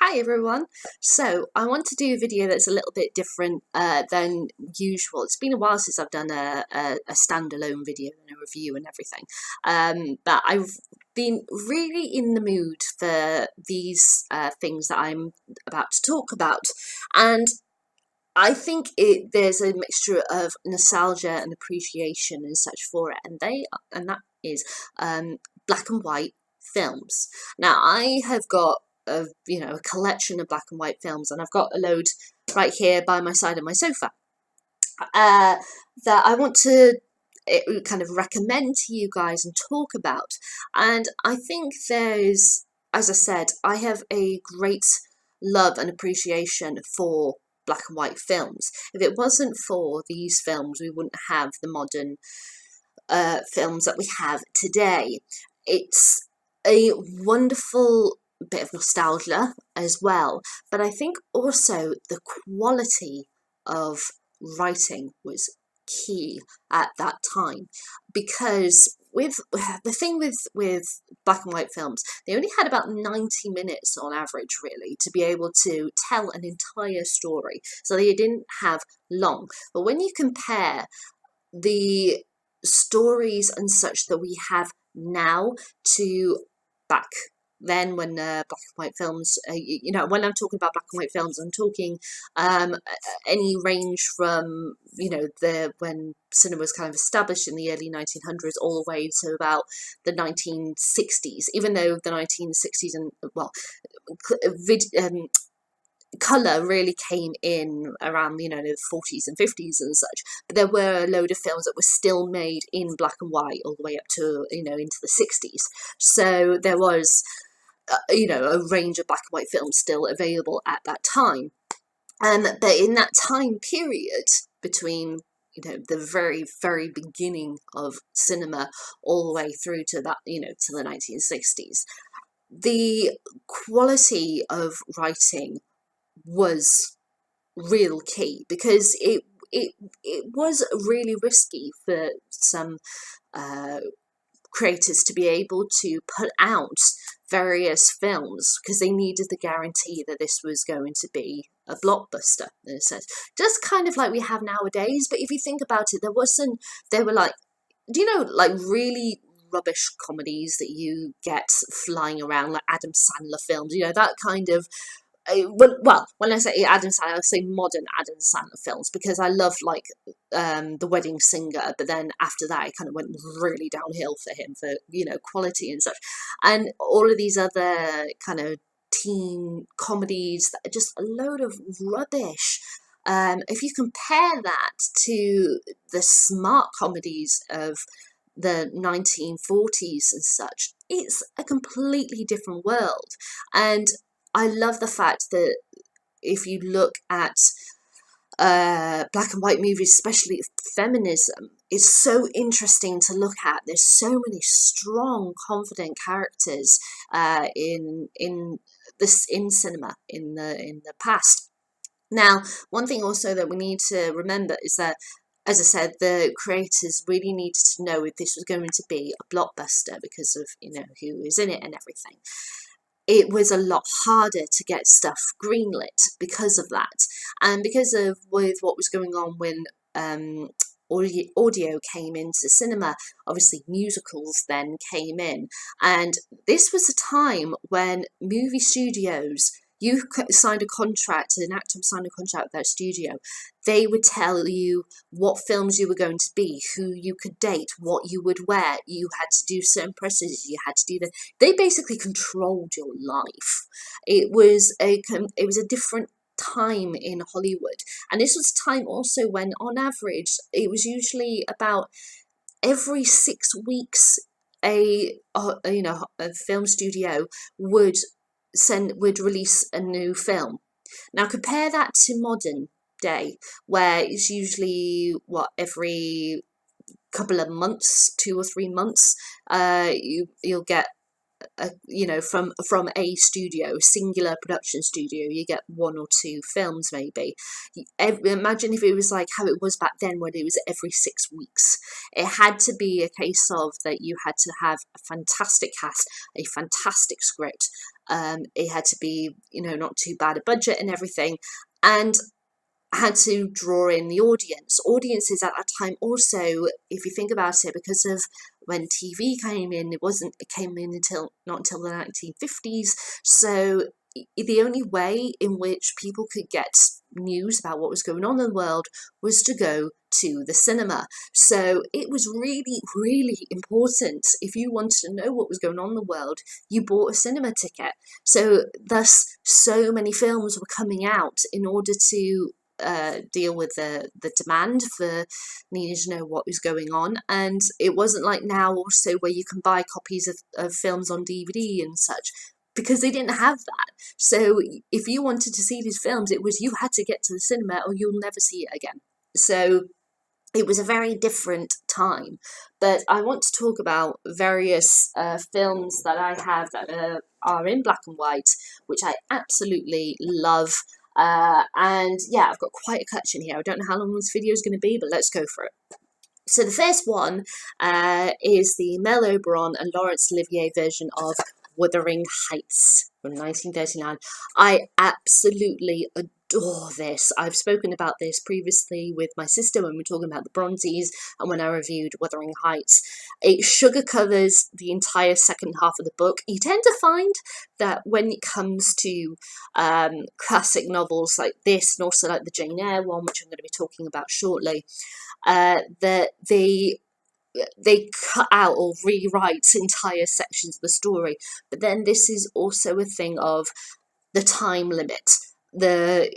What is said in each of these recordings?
Hi everyone. So I want to do a video that's a little bit different than usual. It's been a while since I've done a standalone video and a review and everything, but I've been really in the mood for these things that I'm about to talk about, and I think there's a mixture of nostalgia and appreciation and such for it, and that is black and white films. Now I have got a collection of black and white films, and I've got a load right here by my side of my sofa that I want to kind of recommend to you guys and talk about. And I think there's, as I said, I have a great love and appreciation for black and white films. If it wasn't for these films, we wouldn't have the modern films that we have today. It's a wonderful bit of nostalgia as well, but I think also the quality of writing was key at that time, because with the thing with black and white films, they only had about 90 minutes on average really to be able to tell an entire story, so they didn't have long. But when you compare the stories and such that we have now to back then, when black and white films, when I'm talking about black and white films, I'm talking any range from, when cinema was kind of established in the early 1900s all the way to about the 1960s, even though the 1960s and, colour really came in around the 40s and 50s and such, but there were a load of films that were still made in black and white all the way up to into the 60s. So there was a range of black and white films still available at that time. But in that time period between the very, very beginning of cinema all the way through to that, to the 1960s, the quality of writing was real key, because it was really risky for some creators to be able to put out various films, because they needed the guarantee that this was going to be a blockbuster, in a sense, just kind of like we have nowadays. But if you think about it, there were like, like really rubbish comedies that you get flying around, like Adam Sandler films, that kind of, well, when I say Adam Sandler, I say modern Adam Sandler films, because I love like The Wedding Singer, but then after that it kind of went really downhill for him for quality and such, and all of these other kind of teen comedies that are just a load of rubbish. If you compare that to the smart comedies of the 1940s and such, it's a completely different world. And I love the fact that if you look at black and white movies, especially feminism, it's so interesting to look at. There's so many strong, confident characters in cinema in the past. Now, one thing also that we need to remember is that, as I said, the creators really needed to know if this was going to be a blockbuster because of who is in it and everything. It was a lot harder to get stuff greenlit because of that, and because of with what was going on when audio came into cinema. Obviously musicals then came in, and this was a time when movie studios, you signed a contract, an actor signed a contract with that studio. They would tell you what films you were going to be, who you could date, what you would wear. You had to do certain presses. You had to do that. They basically controlled your life. It was a different time in Hollywood, and this was a time also when, on average, it was usually about every 6 weeks a film studio would release a new film. Now compare that to modern day, where it's usually every couple of months, 2 or 3 months, you'll get from a studio, singular production studio, you get 1 or 2 films maybe. Imagine if it was like how it was back then, when it was every 6 weeks. It had to be a case of that you had to have a fantastic cast, a fantastic script, It had to be, not too bad a budget and everything, and had to draw in the audience. Audiences at that time also, if you think about it, because of when TV came in, it came in not until the 1950s. So the only way in which people could get news about what was going on in the world was to go to the cinema. So it was really, really important. If you wanted to know what was going on in the world, you bought a cinema ticket. So thus, so many films were coming out in order to deal with the demand for needing to know what was going on. And it wasn't like now also where you can buy copies of films on DVD and such, because they didn't have that. So if you wanted to see these films, it was you had to get to the cinema or you'll never see it again. So it was a very different time. But I want to talk about various films that I have that are in black and white, which I absolutely love. And yeah, I've got quite a collection here. I don't know how long this video is going to be, but let's go for it. So the first one is the Mel Oberon and Laurence Olivier version of Wuthering Heights from 1939. I absolutely adore this. I've spoken about this previously with my sister when we were talking about the Brontes and when I reviewed Wuthering Heights. It sugar covers the entire second half of the book. You tend to find that when it comes to classic novels like this, and also like the Jane Eyre one, which I'm going to be talking about shortly, that they cut out or rewrite entire sections of the story. But then this is also a thing of the time limit, the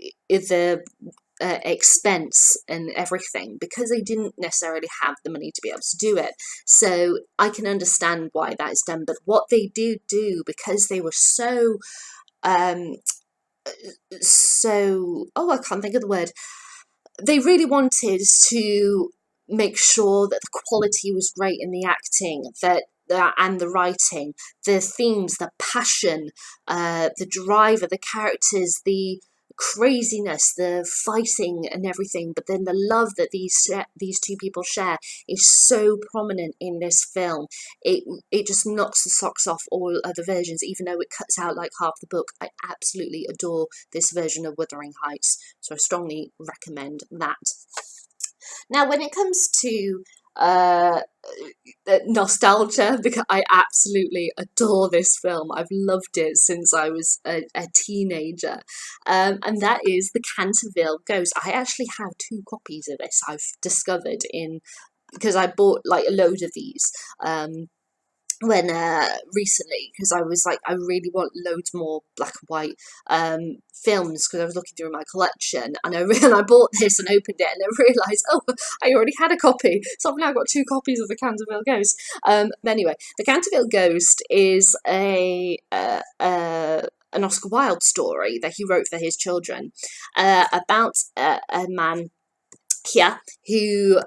expense and everything, because they didn't necessarily have the money to be able to do it. So I can understand why that is done. But what they do, because they were so I can't think of the word. They really wanted to make sure that the quality was great in the acting, and the writing, the themes, the passion, the drive of the characters, the craziness, the fighting and everything. But then the love that these two people share is so prominent in this film. It just knocks the socks off all other versions, even though it cuts out like half the book. I absolutely adore this version of Wuthering Heights, so I strongly recommend that. Now, when it comes to nostalgia, because I absolutely adore this film. I've loved it since I was a teenager, and that is The Canterville Ghost. I actually have 2 copies of this. I've discovered because I bought like a load of these when recently, because I was like, I really want loads more black and white films, because I was looking through my collection, and I bought this and opened it and I realised, oh, I already had a copy, so I've now got 2 copies of The Canterville Ghost. Anyway, The Canterville Ghost is an Oscar Wilde story that he wrote for his children, about a man here who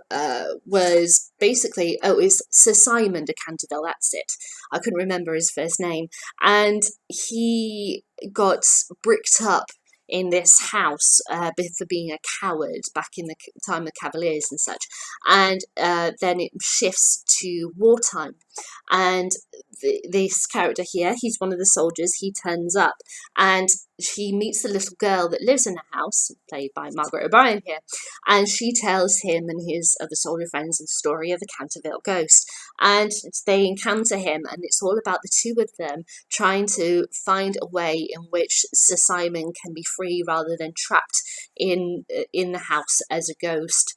was basically, is Sir Simon de Canterville, that's it. I couldn't remember his first name. And he got bricked up in this house for being a coward back in the time of Cavaliers and such. And then it shifts to wartime. And this character here, he's one of the soldiers, he turns up and he meets the little girl that lives in the house, played by Margaret O'Brien here, and she tells him and his other soldier friends the story of the Canterville Ghost. And they encounter him, and it's all about the 2 of them trying to find a way in which Sir Simon can be free rather than trapped in the house as a ghost.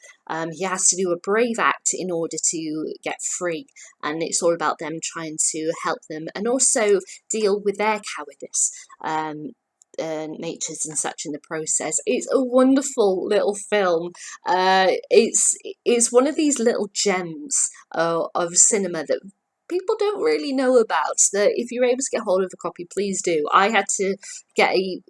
He has to do a brave act in order to get free, and it's all about them trying to help them and also deal with their cowardice. Natures and such in the process. It's a wonderful little film. It's one of these little gems of cinema that people don't really know about, that if you're able to get hold of a copy, please do. I had to get you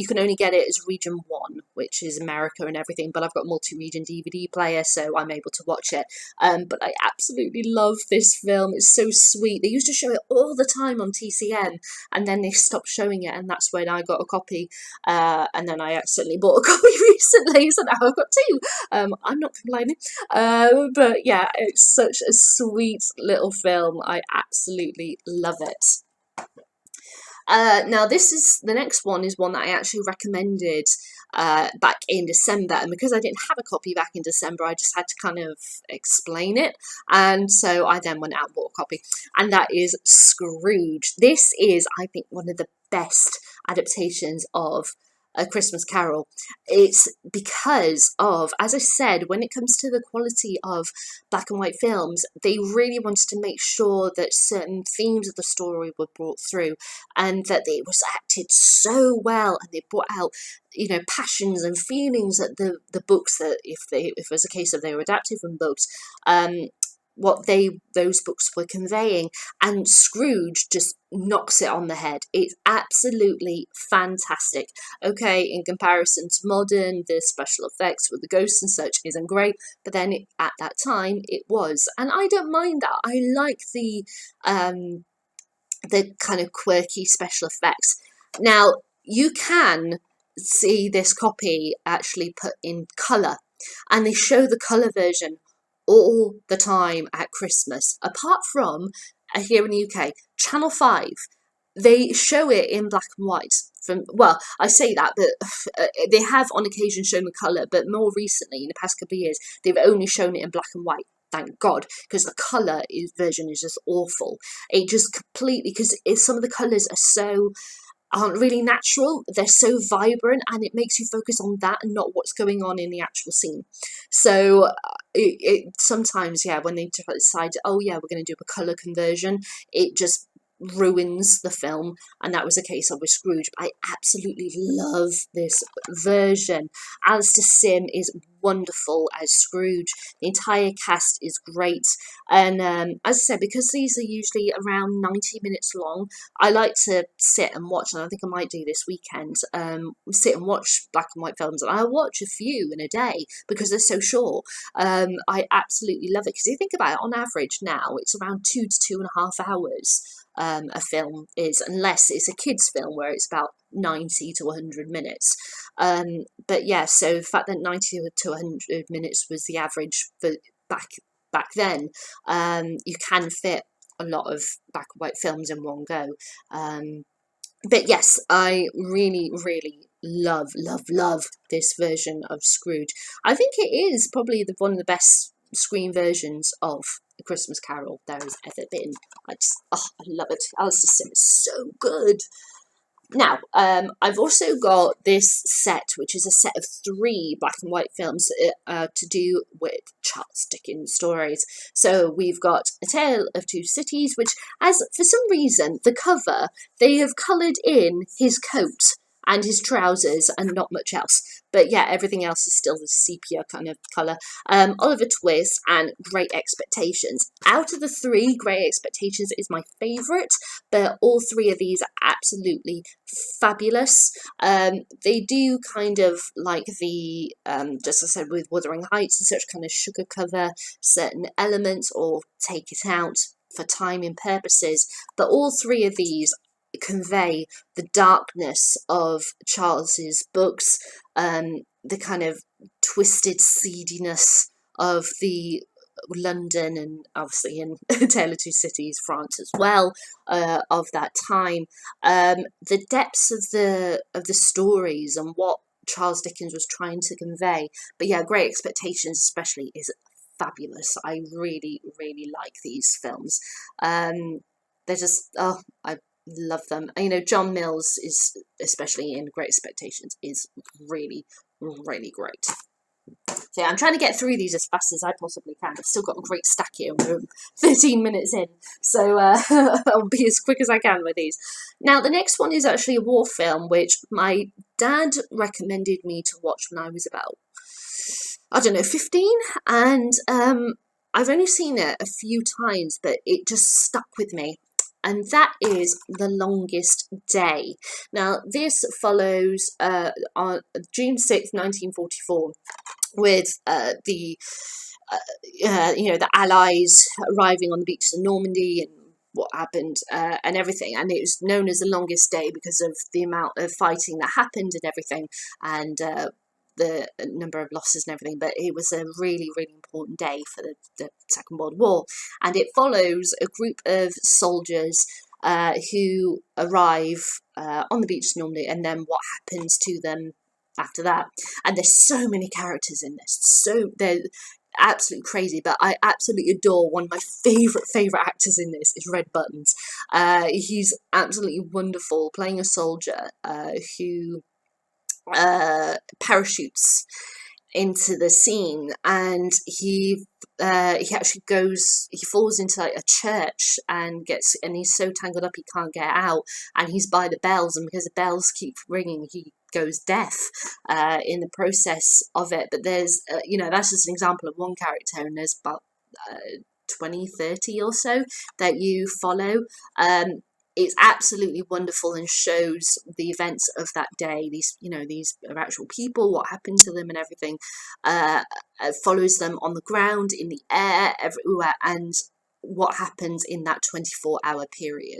can only get it as region 1, which is America and everything, but I've got a multi-region DVD player, so I'm able to watch it. But I absolutely love this film. It's so sweet. They used to show it all the time on TCM, and then they stopped showing it, and that's when I got a copy, and then I accidentally bought a copy recently, so now I've got 2. I'm not complaining. But yeah, it's such a sweet little film. I absolutely love it. Now this is the next one is one that I actually recommended back in December, and because I didn't have a copy back in December, I just had to kind of explain it, and so I then went out and bought a copy, and that is Scrooge. This is, I think, one of the best adaptations of A Christmas Carol. It's because of, as I said, when it comes to the quality of black and white films, they really wanted to make sure that certain themes of the story were brought through, and that it was acted so well, and they brought out, you know, passions and feelings that the books, that if it was a case of they were adapted from books, what those books were conveying. And Scrooge just knocks it on the head. It's absolutely fantastic. Okay, in comparison to modern, the special effects with the ghosts and such isn't great, but then at that time it was, and I don't mind that. I like the kind of quirky special effects. Now you can see this copy actually put in colour, and they show the colour version all the time at Christmas. Apart from here in the UK, Channel 5, they show it in black and white. Well, I say that, but they have on occasion shown the colour, but more recently, in the past couple of years, they've only shown it in black and white. Thank God, because the colour version is just awful. It just completely, because some of the colours aren't really natural. They're so vibrant, and it makes you focus on that and not what's going on in the actual scene. So it sometimes, yeah, when they decide, oh yeah, we're going to do a colour conversion, it just ruins the film, and that was the case of with Scrooge. But I absolutely love this version. Alistair Sim is wonderful as Scrooge. The entire cast is great, and as I said, because these are usually around 90 minutes long, I like to sit and watch, and I think I might do this weekend, sit and watch black and white films, and I'll watch a few in a day because they're so short. I absolutely love it, because you think about it, on average now it's around 2 to 2.5 hours. A film is, unless it's a kids film where it's about 90 to 100 minutes. But yeah, so the fact that 90 to 100 minutes was the average for back then, you can fit a lot of black and white films in one go. But yes, I really, really love this version of Scrooge. I think it is probably one of the best screen versions of A Christmas Carol there has ever been. I love it. Alistair Sim is so good. Now, I've also got this set, which is a set of 3 black and white films to do with Charles Dickens stories. So we've got A Tale of Two Cities, which, as for some reason, the cover, they have coloured in his coat and his trousers and not much else. But yeah, everything else is still the sepia kind of colour. Oliver Twist and Great Expectations. Out of the 3, Great Expectations is my favourite, but all 3 of these are absolutely fabulous. They do kind of like the, just as I said, with Wuthering Heights and such, kind of sugar cover certain elements or take it out for timing purposes, but all 3 of these convey the darkness of Charles's books, the kind of twisted seediness of the London, and obviously in Tale of Two Cities, France as well, of that time. The depths of the stories and what Charles Dickens was trying to convey. But yeah, Great Expectations especially is fabulous. I really, really like these films. They're just, I love them. And, you know, John Mills is, especially in Great Expectations, is really, really great. So yeah, I'm trying to get through these as fast as I possibly can. I've still got a great stack here. We're 13 minutes in, so I'll be as quick as I can with these. Now, the next one is actually a war film, which my dad recommended me to watch when I was about, I don't know, 15, and I've only seen it a few times, but it just stuck with me. And that is The Longest Day. Now, this follows on June 6th, 1944, with the Allies arriving on the beaches of Normandy and what happened and everything. And it was known as The Longest Day because of the amount of fighting that happened and everything, and the number of losses and everything. But it was a really, really important day for the Second World War, and it follows a group of soldiers who arrive on the beach normally, and then what happens to them after that. And there's so many characters in this, so they're absolutely crazy, but I absolutely adore one of my favourite actors in this is Red Buttons. He's absolutely wonderful, playing a soldier who parachutes into the scene, and he actually falls into like a church and he's so tangled up he can't get out, and he's by the bells, and because the bells keep ringing he goes deaf in the process of it. But there's that's just an example of one character, and there's about 20, 30 or so that you follow. It's absolutely wonderful and shows the events of that day. These are actual people, what happened to them and everything. Follows them on the ground, in the air, everywhere, and what happens in that 24-hour period.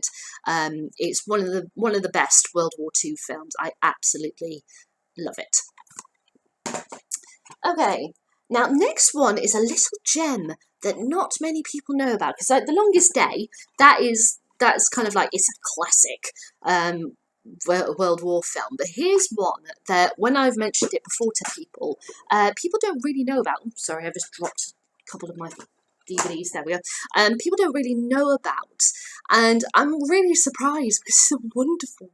It's one of the best World War II films. I absolutely love it. Okay, now next one is a little gem that not many people know about, because The Longest Day, that's kind of like, it's a classic World War film. But here's one that when I've mentioned it before to people, people don't really know about. Sorry, I've just dropped a couple of my DVDs. There we go. People don't really know about, and I'm really surprised because it's a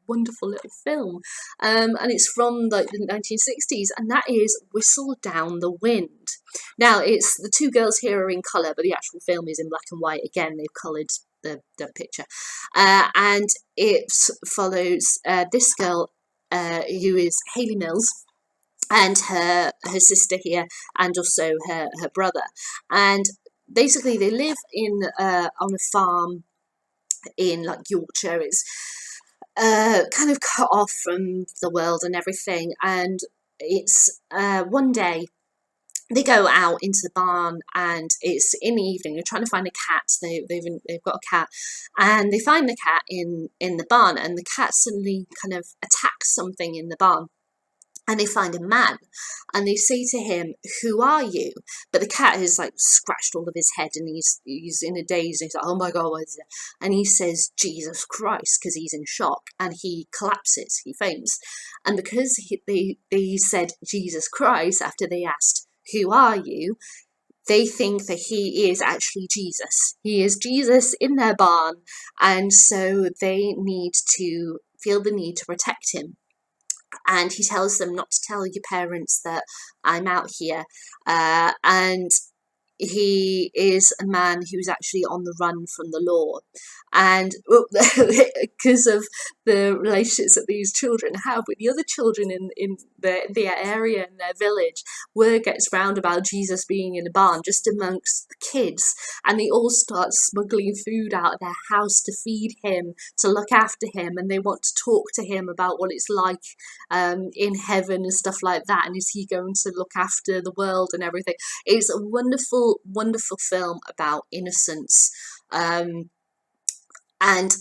wonderful little film. And it's from the 1960s, and that is Whistle Down the Wind. Now, it's the two girls here are in colour, but the actual film is in black and white. Again, they've coloured the picture, and it follows this girl who is Hayley Mills, and her sister here, and also her brother, and basically they live on a farm in like Yorkshire. It's kind of cut off from the world and everything, and it's one day they go out into the barn, and it's in the evening. They're trying to find a cat. They've got a cat, and they find the cat in the barn, and the cat suddenly kind of attacks something in the barn. And they find a man, and they say to him, "Who are you?" But the cat has like scratched all of his head, and he's in a daze. And he's like, "Oh my God, what is it?" And he says, "Jesus Christ," because he's in shock, and he collapses, he faints. And because they said Jesus Christ after they asked, "Who are you?" they think that he is actually Jesus. He is Jesus in their barn, and so they feel the need to protect him. And he tells them not to tell your parents that I'm out here. And he is a man who's actually on the run from the law. And because of the relationships that these children have with the other children in their area and their village, word gets round about Jesus being in a barn just amongst the kids, and they all start smuggling food out of their house to feed him, to look after him, and they want to talk to him about what it's like in heaven and stuff like that, and is he going to look after the world and everything. It's a wonderful film about innocence, and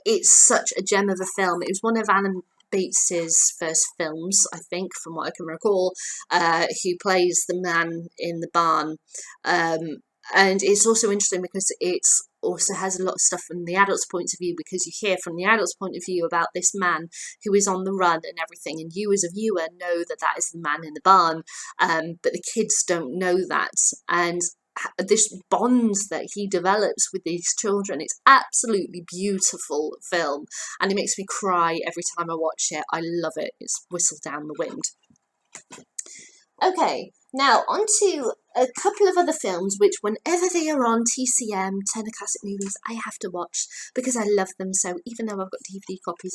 it's such a gem of a film. It was one of Alan Bates's first films, I think, from what I can recall. Who plays the man in the barn, and it's also interesting because it's also has a lot of stuff from the adult's point of view, because you hear from the adult's point of view about this man who is on the run and everything, and you as a viewer know that is the man in the barn, but the kids don't know that, and this bond that he develops with these children, it's absolutely beautiful film, and it makes me cry every time I watch it. I love it. It's Whistle Down the Wind. Okay, now on to a couple of other films which whenever they are on TCM, Turner Classic Movies, I have to watch because I love them so, even though I've got DVD copies.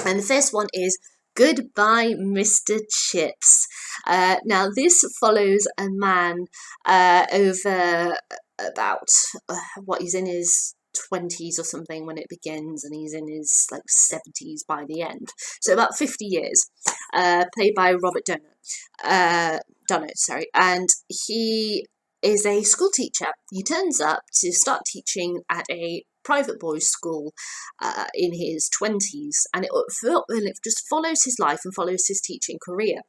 And the first one is Goodbye Mr. Chips. Now this follows a man over about he's in his 20s or something when it begins, and he's in his like 70s by the end, so about 50 years, played by Robert Donat, sorry, and he is a school teacher. He turns up to start teaching at a private boys' school in his 20s, and it just follows his life and follows his teaching career,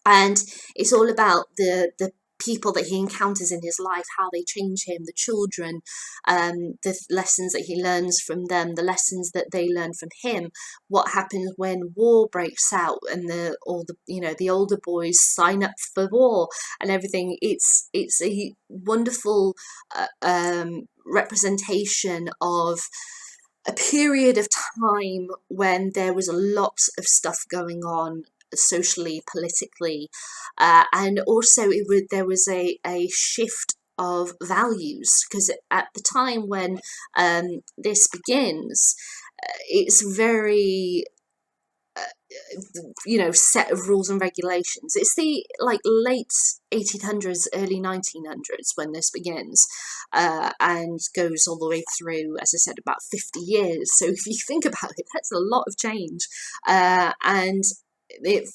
and it's all about the people that he encounters in his life, how they change him, the children, the lessons that he learns from them, the lessons that they learn from him, what happens when war breaks out and the older boys sign up for war and everything. It's a wonderful representation of a period of time when there was a lot of stuff going on socially, politically, and also there was a shift of values, because at the time when this begins, it's very set of rules and regulations. It's the late 1800s, early 1900s when this begins, and goes all the way through, as I said, about 50 years. So if you think about it, that's a lot of change, and it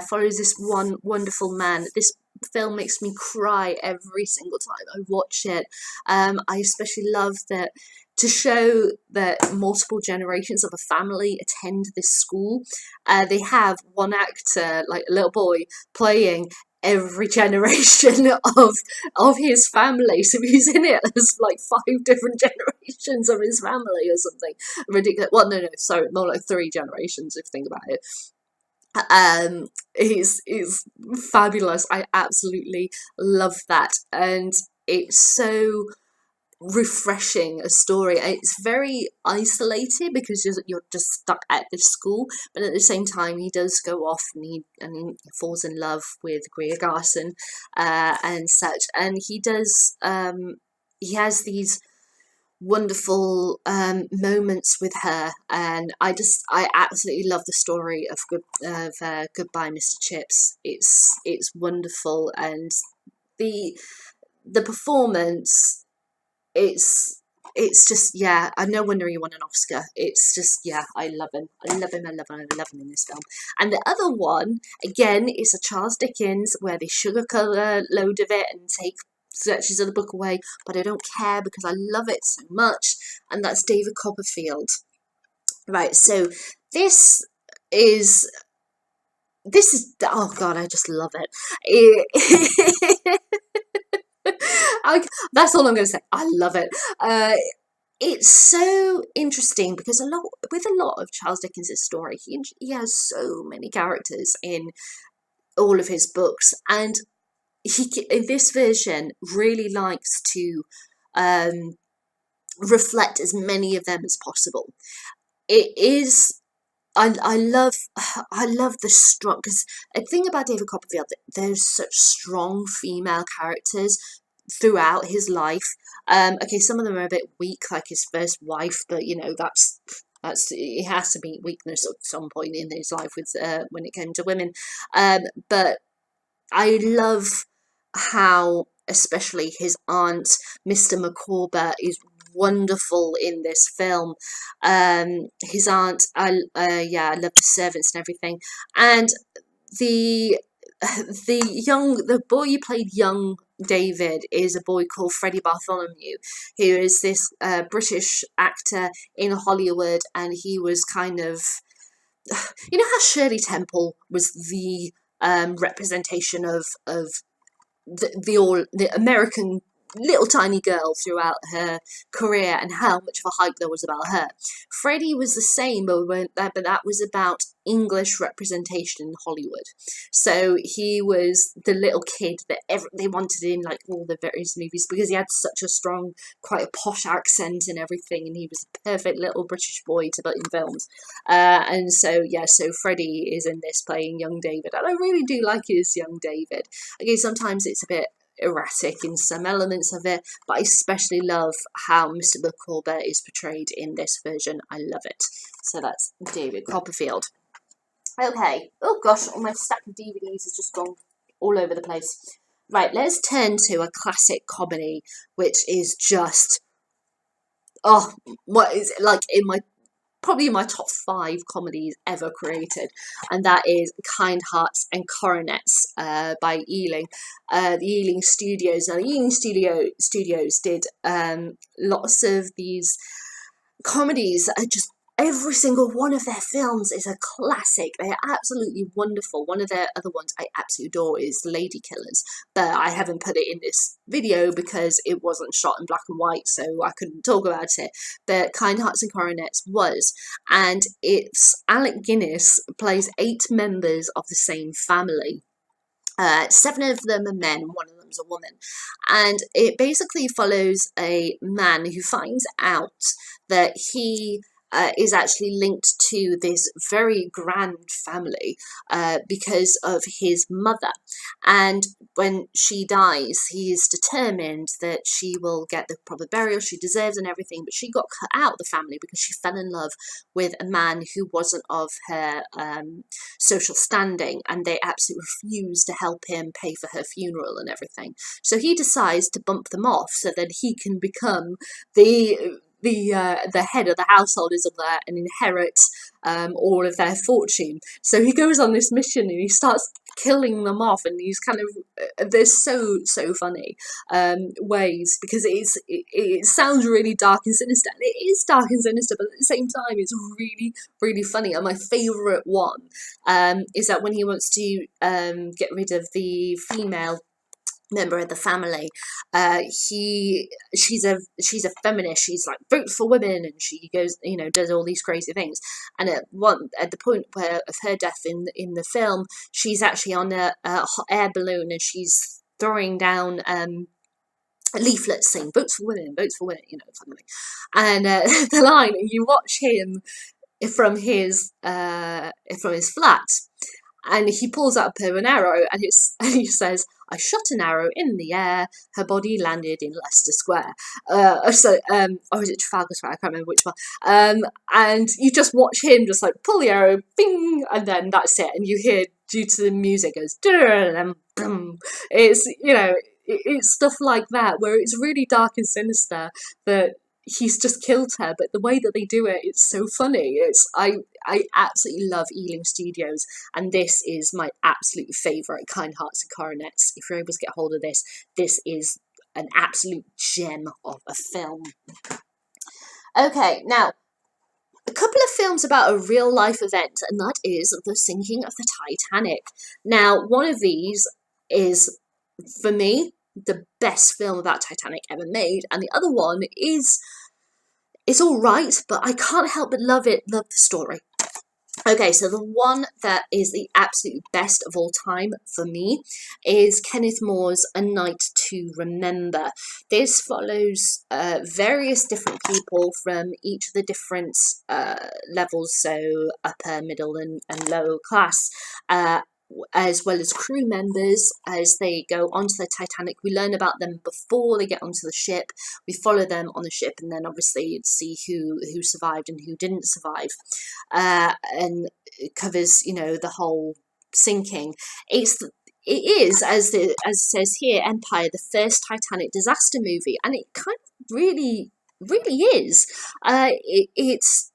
follows this one wonderful man. This film makes me cry every single time I watch it. I especially love that, to show that multiple generations of a family attend this school. They have one actor, like a little boy, playing every generation of his family. So he's in it as 5 different generations of his family or something ridiculous. Well, no, sorry, more like 3 generations if you think about it. He's fabulous. I absolutely love that, and it's so refreshing a story. It's very isolated because you're just stuck at this school, but at the same time he does go off and he falls in love with Greer Garson and such, and he does he has these wonderful moments with her, and I absolutely love the story of Goodbye Mr. Chips. It's wonderful, and the performance, it's just, no wonder he won an Oscar. It's just, I love him in this film. And the other one, again, is a Charles Dickens, where they sugarcoat a load of it and take searches of the book away, but I don't care because I love it so much, and that's David Copperfield. Right, so this is, oh god, I just love it. That's all I'm going to say. I love it. It's so interesting because with a lot of Charles Dickens' story, he has so many characters in all of his books, and he, in this version, really likes to reflect as many of them as possible. It is, I love the strong, because the thing about David Copperfield, there's such strong female characters throughout his life. Okay, some of them are a bit weak, like his first wife, but that's it has to be weakness at some point in his life with when it came to women. But I love how, especially his aunt, Mr. Micawber, is wonderful in this film. His aunt, I love the servants and everything, and the boy who played young David is a boy called Freddie Bartholomew, who is this British actor in Hollywood, and he was kind of, how Shirley Temple was the representation of the American little tiny girl throughout her career, and how much of a hype there was about her. Freddie was the same, but that was about English representation in Hollywood. So he was the little kid that they wanted in all the various movies, because he had such a strong, quite a posh accent and everything, and he was a perfect little British boy to put in films. And so Freddie is in this playing young David, and I really do like his young David. Okay, sometimes it's a bit erratic in some elements of it, but I especially love how Mr. Micawber is portrayed in this version. I love it. So that's David Copperfield. Okay. Oh gosh, all my stack of DVDs has just gone all over the place. Right, let's turn to a classic comedy, which is just, what is it, probably in my top 5 comedies ever created, and that is Kind Hearts and Coronets by Ealing. The Ealing Studios. Now, the Ealing Studios did lots of these comedies that are just every single one of their films is a classic. They are absolutely wonderful. One of their other ones I absolutely adore is Lady Killers, but I haven't put it in this video because it wasn't shot in black and white, so I couldn't talk about it. But Kind Hearts and Coronets was, and it's Alec Guinness plays 8 members of the same family. 7 of them are men, 1 of them's a woman, and it basically follows a man who finds out that he is actually linked to this very grand family because of his mother, and when she dies he is determined that she will get the proper burial she deserves and everything, but she got cut out of the family because she fell in love with a man who wasn't of her social standing, and they absolutely refused to help him pay for her funeral and everything. So he decides to bump them off so that he can become the head of the household, is up there, and inherit all of their fortune. So he goes on this mission and he starts killing them off, and he's kind of there's so funny ways, because it sounds really dark and sinister, and it is dark and sinister, but at the same time it's really funny. And my favourite one is that when he wants to get rid of the female member of the family, she's a feminist, she's like vote for women, and she goes, you know, does all these crazy things, and at the point where of her death in the film, she's actually on a hot air balloon, and she's throwing down leaflets saying votes for women, you know, kind of thing. And the line, you watch him from his flat, and he pulls out a bow and arrow, and he says, "I shot an arrow in the air. Her body landed in Leicester Square." Or is it Trafalgar Square? I can't remember which one. And you just watch him just like pull the arrow, bing, and then that's it. And you hear, due to the music, goes, and boom. It's, you know, it's stuff like that where it's really dark and sinister, that he's just killed her, but the way that they do it, it's so funny. I absolutely love Ealing Studios, and this is my absolute favourite Kind Hearts and Coronets. If you're able to get hold of this, this is an absolute gem of a film. Okay, now, a couple of films about a real life event, and that is the sinking of the Titanic. Now, one of these is, for me, the best film about Titanic ever made, and the other one is, it's all right, but I can't help but love the story. Okay, so the one that is the absolute best of all time for me is Kenneth More's A Night to Remember. This follows various different people from each of the different levels, so upper, middle and lower class, as well as crew members as they go onto the Titanic. We learn about them before they get onto the ship. We follow them on the ship, and then obviously you'd see who survived and who didn't survive. And it covers, you know, the whole sinking. It is, as it says here, Empire, the first Titanic disaster movie, and it kind of really is. It's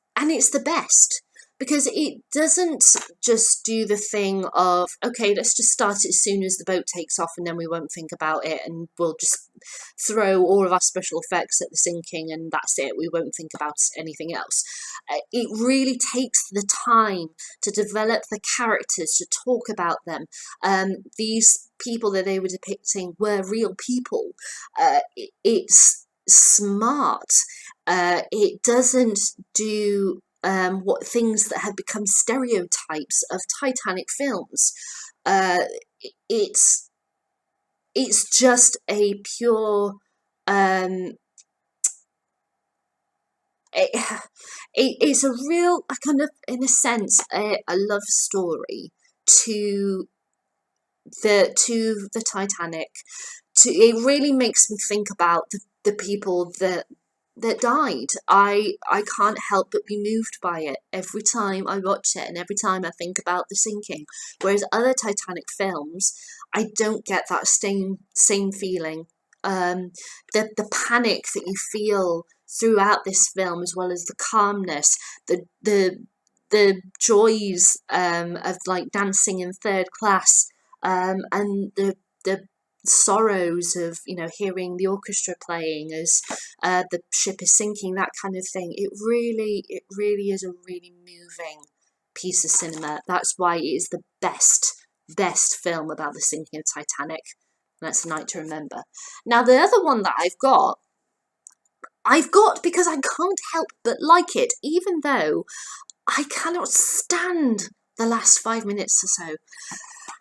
the best, because it doesn't just do the thing of, okay, let's just start it as soon as the boat takes off and then we won't think about it and we'll just throw all of our special effects at the sinking and that's it, we won't think about anything else. It really takes the time to develop the characters, to talk about them. These people that they were depicting were real people. It's smart. It doesn't do what things that have become stereotypes of Titanic films. It's just a pure it's a real, kind of, in a sense, a love story to the Titanic. It really makes me think about the people that died. I can't help but be moved by it every time I watch it and every time I think about the sinking. Whereas other Titanic films, I don't get that same feeling. The panic that you feel throughout this film, as well as the calmness, the joys of like dancing in third class, and the sorrows of, you know, hearing the orchestra playing as the ship is sinking, that kind of thing. It really is a really moving piece of cinema. That's why it is the best film about the sinking of Titanic. And that's A Night to Remember. Now, the other one that I've got because I can't help but like it, even though I cannot stand the last 5 minutes or so.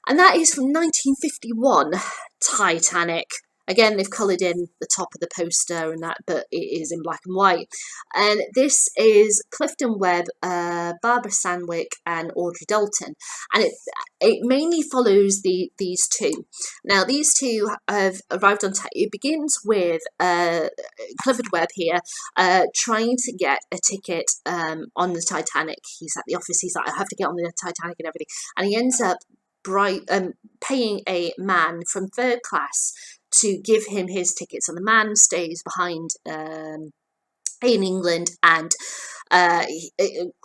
And that is from 1951, Titanic. Again, they've coloured in the top of the poster and that, but it is in black and white. And this is Clifton Webb, Barbara Sandwyck, and Audrey Dalton. And it mainly follows these two. Now, these two have arrived on... It begins with Clifford Webb here trying to get a ticket on the Titanic. He's at the office. He's like, I have to get on the Titanic and everything. And he ends up paying a man from third class to give him his tickets, and the man stays behind in England, and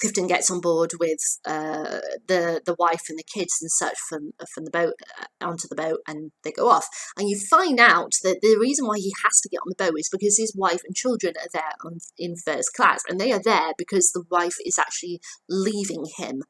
Clifton gets on board with the wife and the kids and such from the boat onto the boat, and they go off. And you find out that the reason why he has to get on the boat is because his wife and children are there in first class, and they are there because the wife is actually leaving him.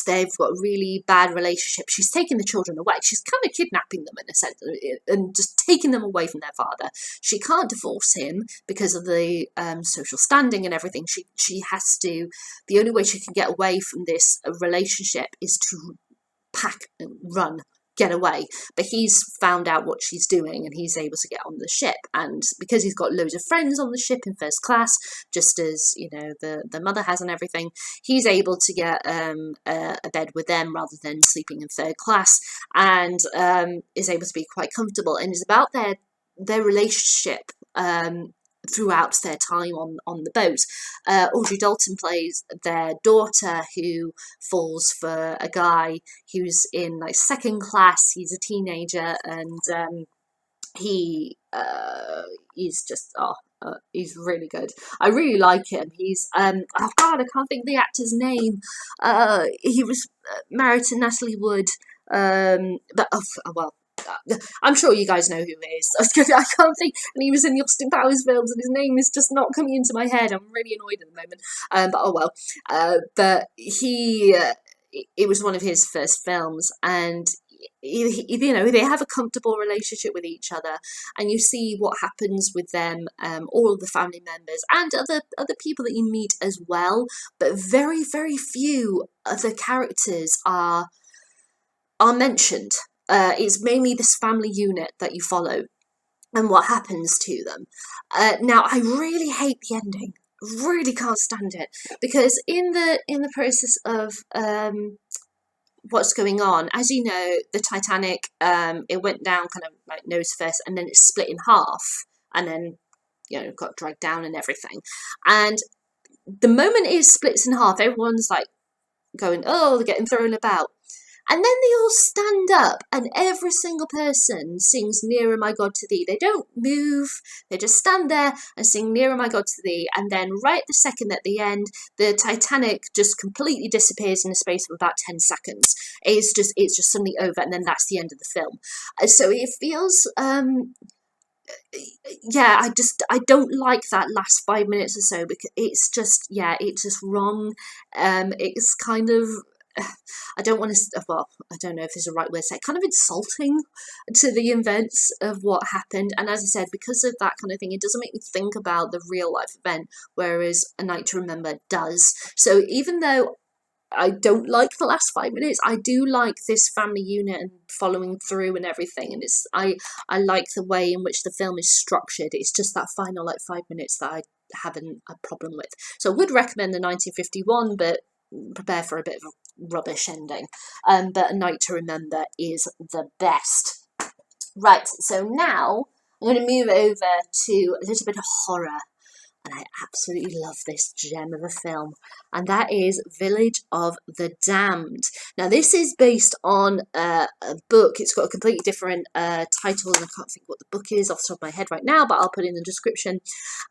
They've got a really bad relationship. She's taking the children away. She's kind of kidnapping them in a sense and just taking them away from their father. She can't divorce him because of the social standing and everything. She has to. The only way she can get away from this relationship is to pack and run, get away. But he's found out what she's doing, and he's able to get on the ship. And because he's got loads of friends on the ship in first class, just as, you know, the mother has and everything, he's able to get a bed with them rather than sleeping in third class, and is able to be quite comfortable. And it's about their relationship throughout their time on the boat. Audrey Dalton plays their daughter, who falls for a guy who's in like second class. He's a teenager, and he's just he's really good. I really like him. He's oh god, I can't think of the actor's name. He was married to Natalie Wood, but well, I'm sure you guys know who he is. I can't think. And he was in the Austin Powers films, and his name is just not coming into my head. I'm really annoyed at the moment. But oh well. But it was one of his first films, and you know, they have a comfortable relationship with each other, and you see what happens with them, all of the family members and other people that you meet as well. But very, very few of the characters are mentioned. It's mainly this family unit that you follow and what happens to them. Now, I really hate the ending. Really can't stand it, because in the process of what's going on, as you know, the Titanic, it went down kind of like nose first, and then it split in half, and then, you know, got dragged down and everything. And the moment it splits in half, everyone's like going, oh, they're getting thrown about. And then they all stand up, and every single person sings Nearer My God to Thee. They don't move, they just stand there and sing Nearer My God to Thee. And then right the second at the end, the Titanic just completely disappears in the space of about 10 seconds. It's just suddenly over, and then that's the end of the film. So it feels... yeah, I don't like that last 5 minutes or so, because it's just wrong. It's kind of... I don't want to, well, I don't know if it's the right word to say, kind of insulting to the events of what happened. And as I said, because of that kind of thing, it doesn't make me think about the real life event, whereas A Night to Remember does. So even though I don't like the last 5 minutes, I do like this family unit and following through and everything. And I like the way in which the film is structured. It's just that final like 5 minutes that I haven't a problem with. So I would recommend the 1951, but prepare for a bit of a rubbish ending. But A Night to Remember is the best. Right, so now I'm going to move over to a little bit of horror, and I absolutely love this gem of a film, and that is Village of the Damned. Now, this is based on a book. It's got a completely different title, and I can't think what the book is off the top of my head right now, but I'll put it in the description.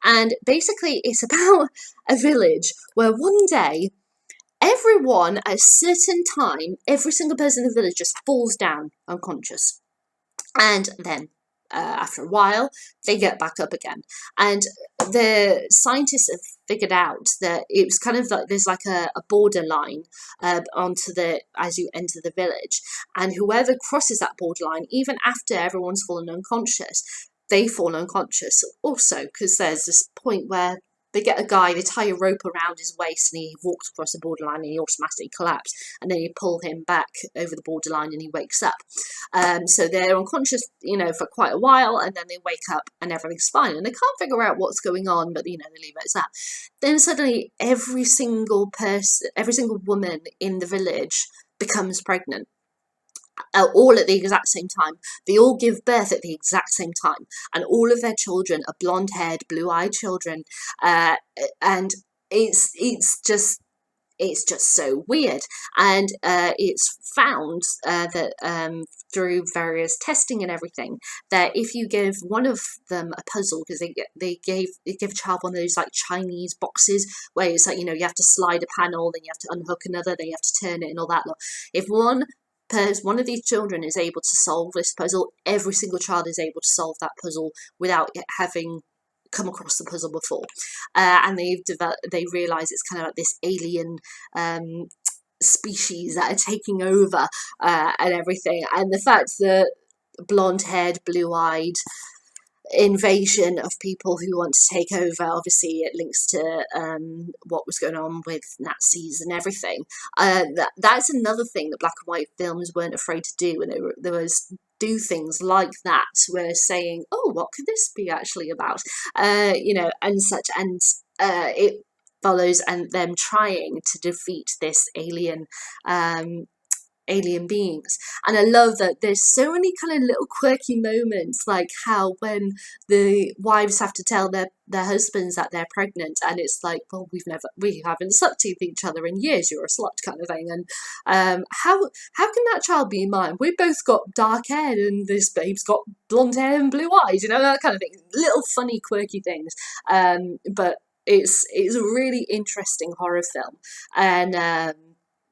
And basically, it's about a village where one day everyone at a certain time, every single person in the village just falls down unconscious. And then after a while, they get back up again. And the scientists have figured out that it was kind of like there's like a borderline onto the as you enter the village, and whoever crosses that borderline, even after everyone's fallen unconscious, they fall unconscious also, because there's this point where they get a guy, they tie a rope around his waist and he walks across the borderline and he automatically collapses, and then you pull him back over the borderline and he wakes up. So they're unconscious, for quite a while, and then they wake up and everything's fine, and they can't figure out what's going on, but they leave it as that. Then suddenly every single woman in the village becomes pregnant. All at the exact same time. They all give birth at the exact same time, and all of their children are blonde-haired, blue-eyed children, and it's just so weird. And it's found that through various testing and everything, that if you give one of them a puzzle, because they give a child one of those like Chinese boxes where it's like, you have to slide a panel, then you have to unhook another, then you have to turn it and all that lot. If one of these children is able to solve this puzzle, every single child is able to solve that puzzle without having come across the puzzle before. And they realize it's kind of like this alien species that are taking over and everything. And the fact that blonde-haired, blue-eyed invasion of people who want to take over, obviously it links to what was going on with Nazis and everything. That's another thing that black and white films weren't afraid to do, and there was do things like that, where saying, oh, what could this be actually about, and such. And it follows and them trying to defeat this alien beings. And I love that there's so many kind of little quirky moments, like how when the wives have to tell their husbands that they're pregnant, and it's like, well, we haven't slept with each other in years, you're a slut, kind of thing. And how can that child be mine? We've both got dark hair and this babe's got blonde hair and blue eyes, that kind of thing. Little funny quirky things, but it's a really interesting horror film. And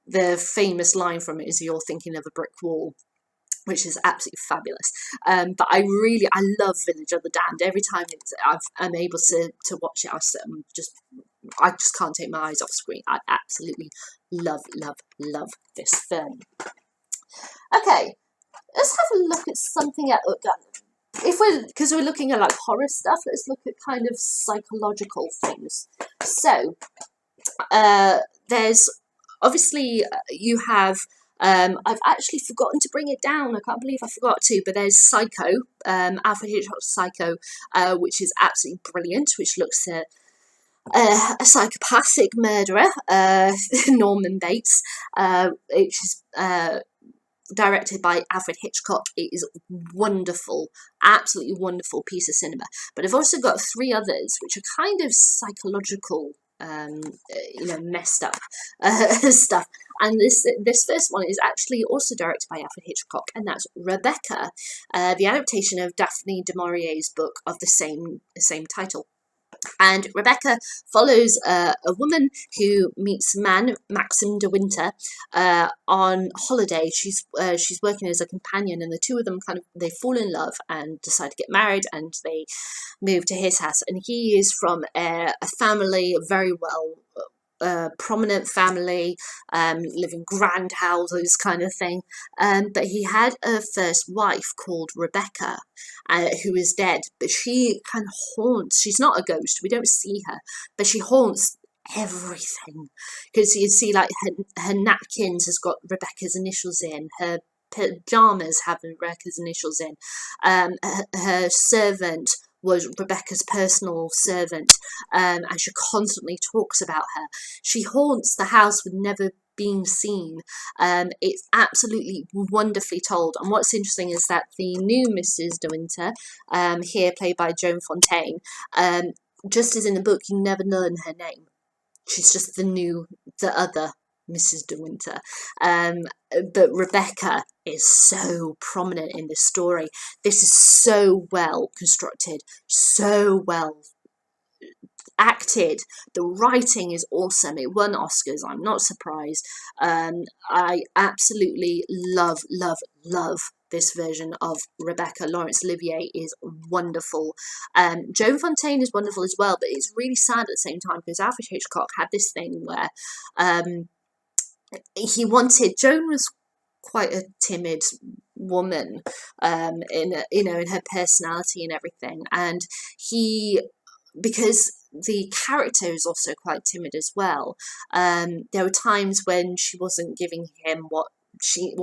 the famous line from it is, "You're thinking of a brick wall," which is absolutely fabulous. But I love Village of the Damned. Every time I'm able to watch it, I just can't take my eyes off screen. I absolutely love this film. Okay, let's have a look at something else. Because we're looking at like horror stuff, let's look at kind of psychological things. So there's obviously you have I've actually forgotten to bring it down. I can't believe I forgot to, but there's Psycho, Alfred Hitchcock's Psycho, which is absolutely brilliant, which looks at a psychopathic murderer, Norman Bates, which is directed by Alfred Hitchcock. It is wonderful, absolutely wonderful piece of cinema. But I've also got 3 others which are kind of psychological, messed up stuff. And this first one is actually also directed by Alfred Hitchcock, and that's Rebecca, the adaptation of Daphne du Maurier's book of the same title. And Rebecca follows a woman who meets a man, Maxim de Winter, on holiday. She's working as a companion, and the two of them they fall in love and decide to get married, and they move to his house. And he is from a family, very well prominent family, living grand houses kind of thing, but he had a first wife called Rebecca, who is dead, but she kind of haunts. She's not a ghost, we don't see her, but she haunts everything, because you see like her napkins has got Rebecca's initials in, her pajamas have Rebecca's initials in, her servant was Rebecca's personal servant, and she constantly talks about her. She haunts the house with never being seen. It's absolutely wonderfully told. And what's interesting is that the new Mrs. De Winter, here played by Joan Fontaine, just as in the book, you never learn her name. She's just the other Mrs. De Winter. But Rebecca is so prominent in this story. This is so well constructed, so well acted. The writing is awesome. It won Oscars. I'm not surprised. I absolutely love, love, love this version of Rebecca. Laurence Olivier is wonderful. Joan Fontaine is wonderful as well, but it's really sad at the same time because Alfred Hitchcock had this thing where he wanted, Joan was quite a timid woman in her personality and everything, and because the character is also quite timid as well, there were times when she wasn't giving him what she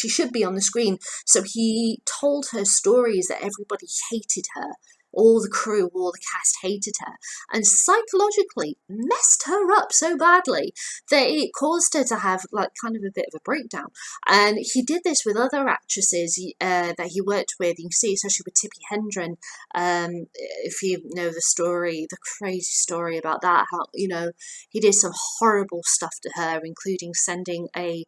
should be on the screen, so he told her stories that everybody hated her. All the crew, all the cast hated her, and psychologically messed her up so badly that it caused her to have like kind of a bit of a breakdown. And he did this with other actresses that he worked with. You can see, especially with Tippi Hedren, if you know the story, the crazy story about that, how he did some horrible stuff to her, including sending a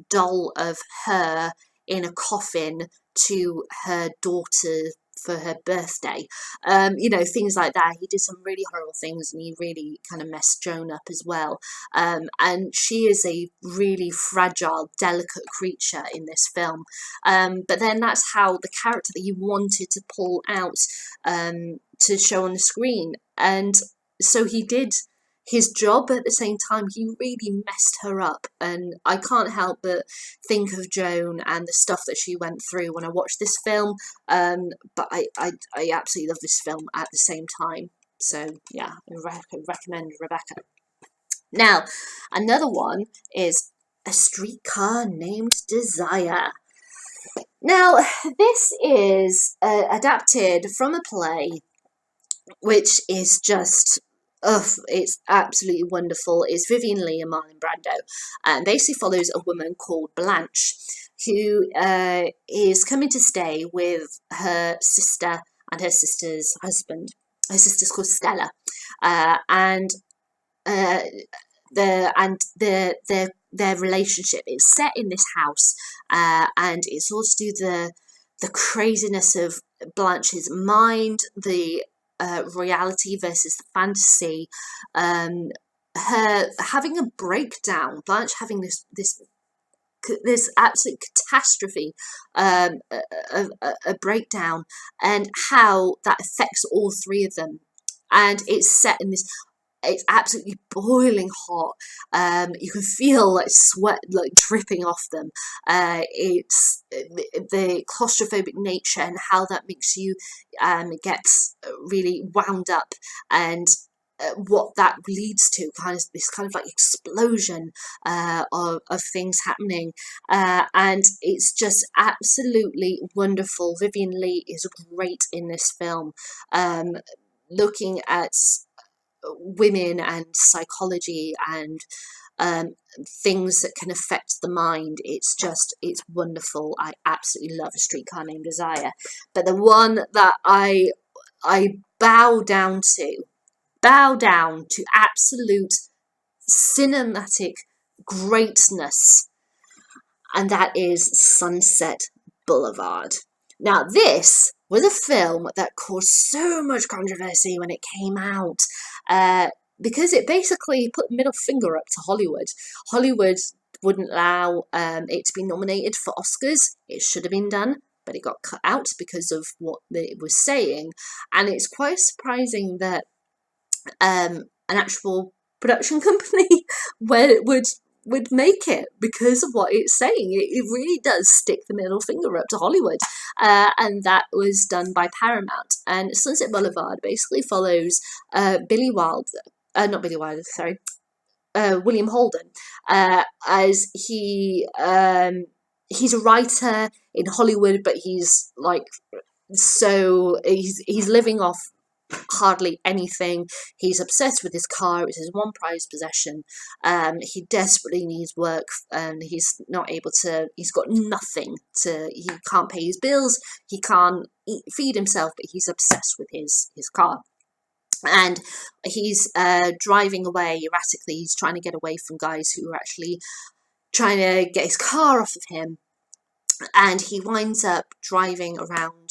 doll of her in a coffin to her daughter for her birthday, things like that. He did some really horrible things, and he really kind of messed Joan up as well. And she is a really fragile, delicate creature in this film. But then that's how the character that he wanted to pull out to show on the screen. And so he did his job, but at the same time, he really messed her up. And I can't help but think of Joan and the stuff that she went through when I watched this film. But I absolutely love this film at the same time. So yeah, I recommend Rebecca. Now, another one is A Streetcar Named Desire. Now, this is adapted from a play, which is just... it's absolutely wonderful. It's Vivien Leigh and Marlon Brando, and basically follows a woman called Blanche who is coming to stay with her sister and her sister's husband. Her sister's called Stella, and their relationship is set in this house, and it's all to do the craziness of Blanche's mind, the reality versus the fantasy, her having a breakdown, Blanche having this absolute catastrophe, a breakdown, and how that affects all three of them. And it's set in this, it's absolutely boiling hot. You can feel like sweat like dripping off them. It's the claustrophobic nature and how that makes you gets really wound up, and what that leads to, this kind of like explosion of things happening, and it's just absolutely wonderful. Vivien Leigh is great in this film, looking at women and psychology and things that can affect the mind. It's wonderful. I absolutely love A Streetcar Named Desire. But the one that I bow down to absolute cinematic greatness, and that is Sunset Boulevard. Now, this was a film that caused so much controversy when it came out, because it basically put the middle finger up to Hollywood. Hollywood wouldn't allow it to be nominated for Oscars. It should have been done, but it got cut out because of what it was saying. And it's quite surprising that an actual production company would make it because of what it's saying. It really does stick the middle finger up to Hollywood, and that was done by Paramount. And Sunset Boulevard basically follows William Holden, as he's a writer in Hollywood, but he's living off hardly anything. He's obsessed with his car. It's his one prized possession. He desperately needs work, and he's not able to. He's got nothing to. He can't pay his bills. He can't feed himself, but he's obsessed with his car. And he's driving away erratically. He's trying to get away from guys who are actually trying to get his car off of him. and he winds up driving around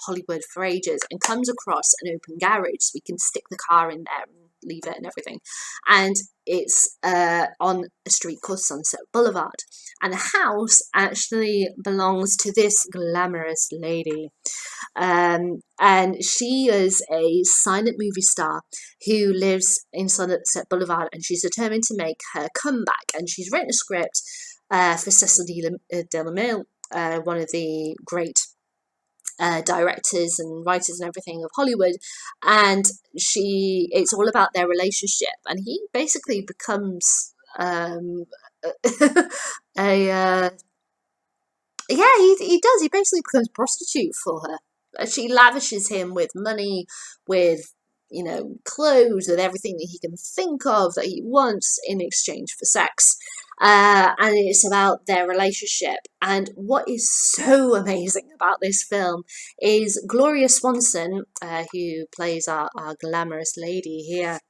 Hollywood for ages and comes across an open garage, so we can stick the car in there and leave it and everything. And it's on a street called Sunset Boulevard, and the house actually belongs to this glamorous lady. And she is a silent movie star who lives in Sunset Boulevard, and she's determined to make her comeback. And she's written a script for Cecil DeMille, one of the great directors and writers and everything of Hollywood, and it's all about their relationship, and he basically becomes a yeah, he does. He basically becomes a prostitute for her. She lavishes him with money, with, you know, clothes, with everything that he can think of that he wants in exchange for sex. And it's about their relationship. And what is so amazing about this film is Gloria Swanson, who plays our glamorous lady here.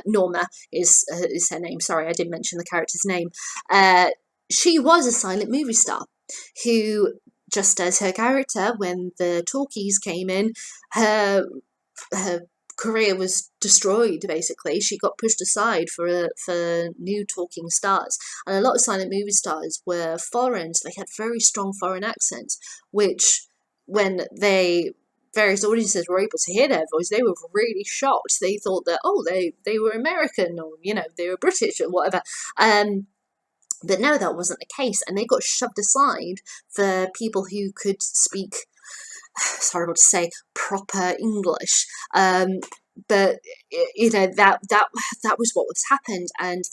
Norma is her name. Sorry, I didn't mention the character's name. She was a silent movie star who, just as her character, when the talkies came in, her career was destroyed. Basically, she got pushed aside for new talking stars, and a lot of silent movie stars were foreign, so they had very strong foreign accents, which when various audiences were able to hear their voice, they were really shocked. They thought that, oh, they were American, or, you know, they were British or whatever. But no, that wasn't the case, and they got shoved aside for people who could speak, it's horrible to say, proper English. But you know, that was what was happened, and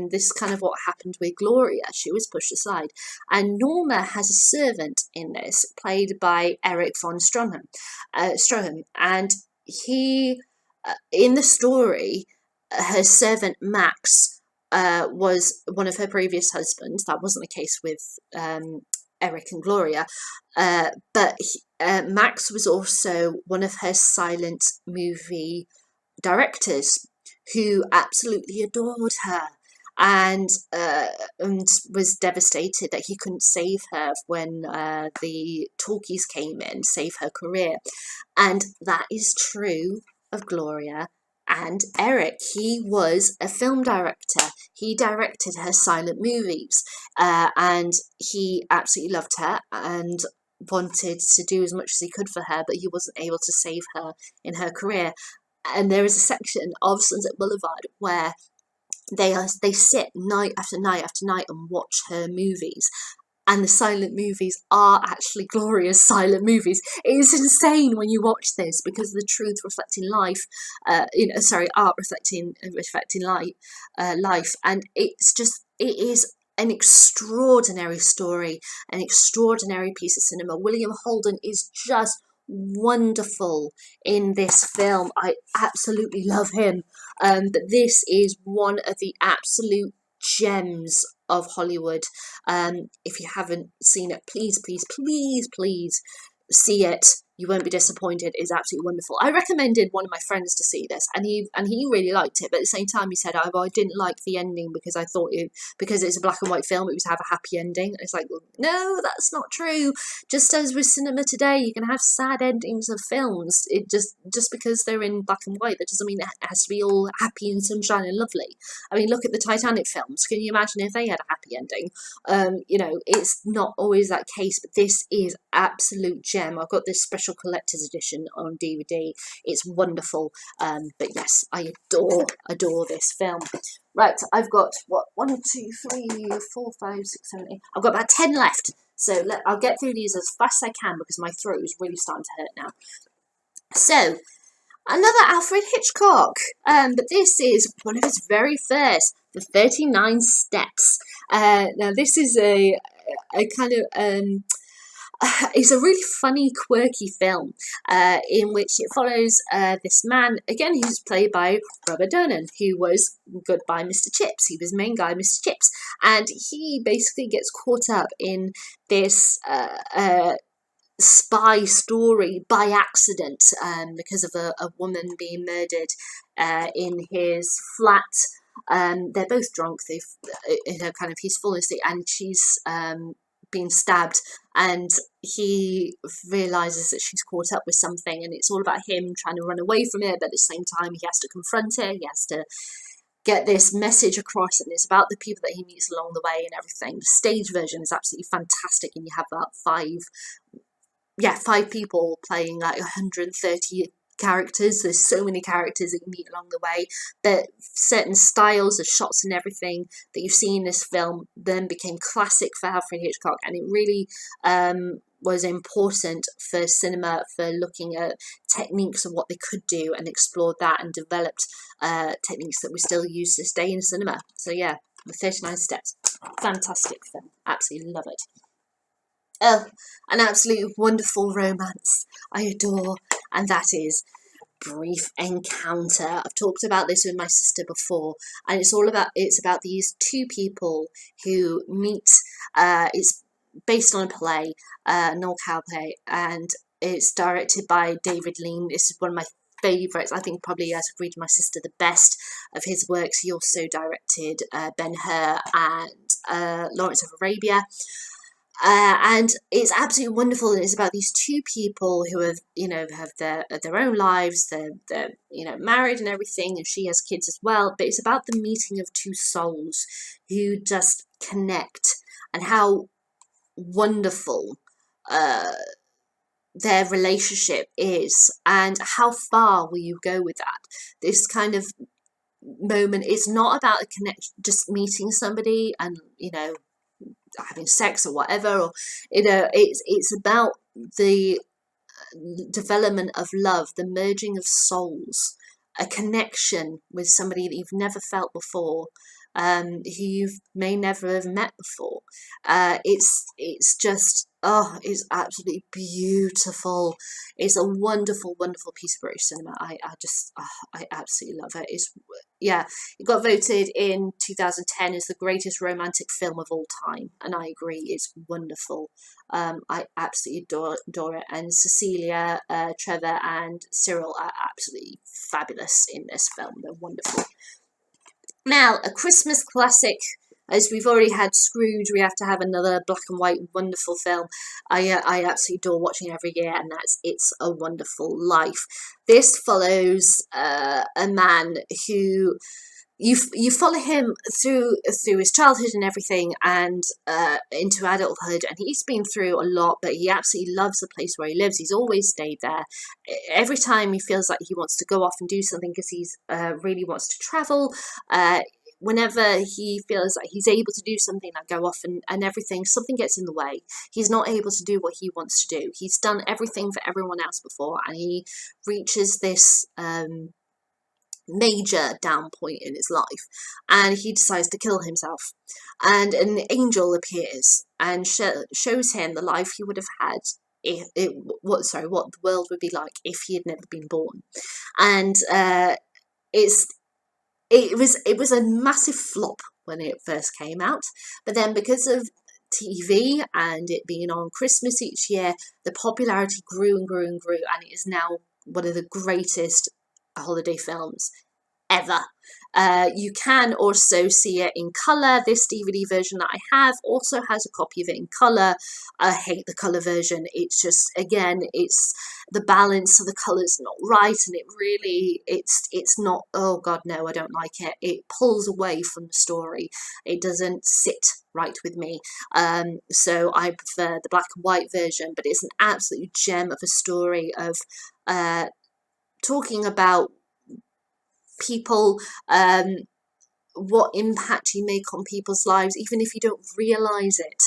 this is kind of what happened with Gloria. She was pushed aside, and Norma has a servant in this, played by Eric von Stroheim, and he, in the story, her servant Max was one of her previous husbands. That wasn't the case with Eric and Gloria, but Max was also one of her silent movie directors who absolutely adored her, and was devastated that he couldn't save her when the talkies came in, save her career. And that is true of Gloria and Eric. He was a film director. He directed her silent movies, and he absolutely loved her and wanted to do as much as he could for her, but he wasn't able to save her in her career. And there is a section of Sunset Boulevard where they sit night after night after night and watch her movies. And the silent movies are actually Gloria's silent movies. It is insane when you watch this, because the truth reflecting life, art reflecting life, and it is an extraordinary story, an extraordinary piece of cinema. William Holden is just wonderful in this film. I absolutely love him. But this is one of the absolute gems of Hollywood. If you haven't seen it, please see it. You won't be disappointed. It's absolutely wonderful. I recommended one of my friends to see this, and he really liked it. But at the same time, he said, "Oh, I didn't like the ending because I thought because it's a black and white film, it was to have a happy ending." And it's like, well, no, that's not true. Just as with cinema today, you can have sad endings of films. It just because they're in black and white, that doesn't mean it has to be all happy and sunshine and lovely. I mean, look at the Titanic films. Can you imagine if they had a happy ending? It's not always that case, but this is absolute gem. I've got this special collector's edition on DVD. It's wonderful. But yes, I adore this film. Right, I've got 1, 2, 3, 4, 5, 6, 7, 8. I've got about 10 left. So I'll get through these as fast as I can, because my throat is really starting to hurt now. So, another Alfred Hitchcock, but this is one of his very first, The 39 Steps. Now this is a kind of it's a really funny, quirky film in which it follows this man, again, who's played by Robert Downey, who was Goodbye Mr. Chips. He was the main guy, Mr. Chips, and he basically gets caught up in this spy story by accident, because of a woman being murdered in his flat. They're both drunk. They've, kind of, he's fallen asleep, and she's being stabbed, and he realizes that she's caught up with something, and it's all about him trying to run away from it, but at the same time he has to confront it, he has to get this message across, and it's about the people that he meets along the way and everything. The stage version is absolutely fantastic, and you have about five people playing like 130 characters. There's so many characters that you meet along the way, but certain styles of shots and everything that you've seen in this film then became classic for Alfred Hitchcock, and it really was important for cinema, for looking at techniques of what they could do, and explored that and developed techniques that we still use this day in cinema. So yeah, The 39 Steps, fantastic film, absolutely love it. Oh, an absolutely wonderful romance I adore, and that is Brief Encounter. I've talked about this with my sister before, and it's about these two people who meet. It's based on a play, Noel Cowley, and it's directed by David Lean. This is one of my favourites. I think probably, as I've read my sister, the best of his works. He also directed Ben-Hur and Lawrence of Arabia. And it's absolutely wonderful. It's about these two people who have their own lives. They're married and everything, and she has kids as well. But it's about the meeting of two souls who just connect, and how wonderful their relationship is, and how far will you go with that. This kind of moment, it's not about a connection, just meeting somebody and having sex or whatever, or it's about the development of love, the merging of souls, a connection with somebody that you've never felt before, who you may never have met before. It's just, it's absolutely beautiful. It's a wonderful, wonderful piece of British cinema. I absolutely love it. It got voted in 2010 as the greatest romantic film of all time, and I agree, it's wonderful. I absolutely adore it, and Cecilia, Trevor and Cyril are absolutely fabulous in this film. They're wonderful. Now, a Christmas classic. As we've already had Scrooge, we have to have another black and white wonderful film. I absolutely adore watching every year, and that's It's a Wonderful Life. This follows a man who you follow him through his childhood and everything, and into adulthood, and he's been through a lot, but he absolutely loves the place where he lives. He's always stayed there. Every time he feels like he wants to go off and do something, because he's really wants to travel, whenever he feels like he's able to do something, like go off and everything, something gets in the way. He's not able to do what he wants to do. He's done everything for everyone else before, and he reaches this major down point in his life, and he decides to kill himself. And an angel appears and shows him the life he would have had what the world would be like if he had never been born. And it was a massive flop when it first came out, but then because of TV and it being on Christmas each year, the popularity grew and grew and grew, and it is now one of the greatest holiday films ever. You can also see it in colour. This DVD version that I have also has a copy of it in colour. I hate the colour version. It's just, again, it's the balance of the colours not right, and it really, it's not, oh god, no, I don't like it. It pulls away from the story. It doesn't sit right with me. So I prefer the black and white version, but it's an absolute gem of a story of talking about people, what impact you make on people's lives, even if you don't realise it,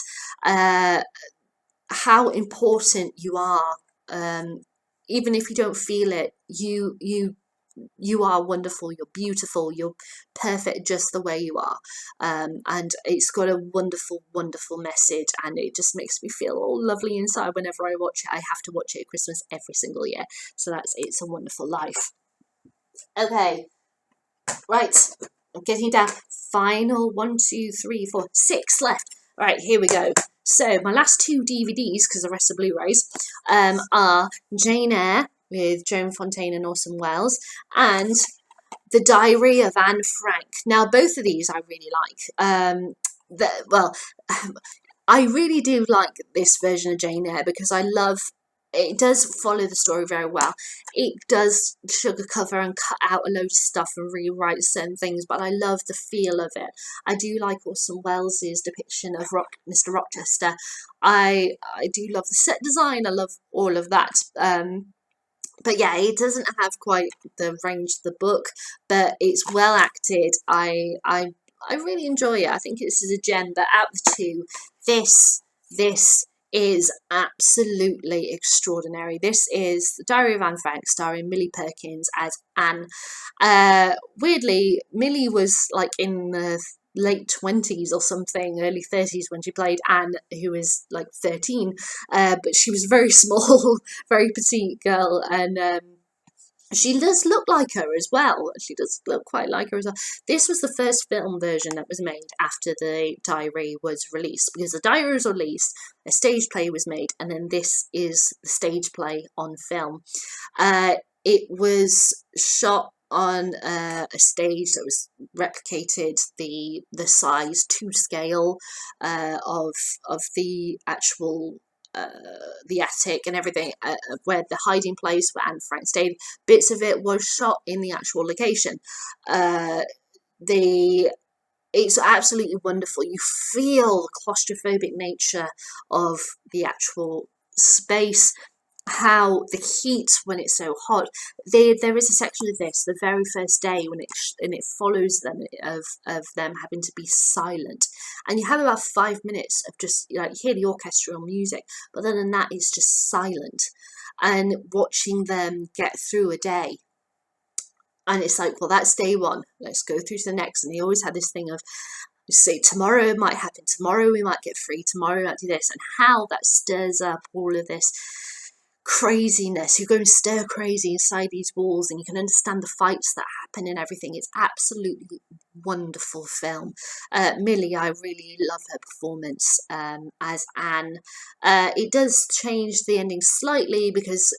how important you are, even if you don't feel it. You are wonderful, you're beautiful, you're perfect just the way you are, and it's got a wonderful, wonderful message, and it just makes me feel all lovely inside whenever I watch it. I have to watch it at Christmas every single year, so that's It's a Wonderful Life. Okay, right, I'm getting down. Final 1, 2, 3, 4, 6 left. Right, here we go. So my last two DVDs, because the rest are Blu-rays, are Jane Eyre with Joan Fontaine and Orson Welles, and The Diary of Anne Frank. Now, both of these I really like. I really do like this version of Jane Eyre because I love it. Does follow the story very well. It does sugar cover and cut out a load of stuff and rewrite certain things, but I love the feel of it. I do like Orson Welles' depiction of Mr. Rochester. I do love the set design. I love all of that. But yeah, it doesn't have quite the range of the book, but it's well acted. I really enjoy it. I think this is a gem. But out of the two, this is absolutely extraordinary. This is The Diary of Anne Frank, starring Millie Perkins as Anne. Weirdly, Millie was like in the late 20s or something, early 30s when she played Anne, who is like 13, but she was very small, very petite girl, and she does look like her as well. She does look quite like her as well. This was the first film version that was made after the diary was released, because the diary was released, a stage play was made, and then this is the stage play on film. It was shot on a stage that was replicated the size to scale of the actual the attic and everything, where the hiding place where Anne Frank stayed. Bits of it was shot in the actual location. It's absolutely wonderful. You feel the claustrophobic nature of the actual space, how the heat when it's so hot. There is a section of this the very first day when it follows them of them having to be silent, and you have about 5 minutes of just like you hear the orchestral music, but other than that it's just silent, and watching them get through a day. And it's like, well, that's day one, let's go through to the next. And they always had this thing of, say, tomorrow it might happen, tomorrow we might get free, tomorrow we might do this, and how that stirs up all of this craziness. You go and stir crazy inside these walls, and you can understand the fights that happen and everything. It's absolutely wonderful film. Millie, I really love her performance as Anne. It does change the ending slightly because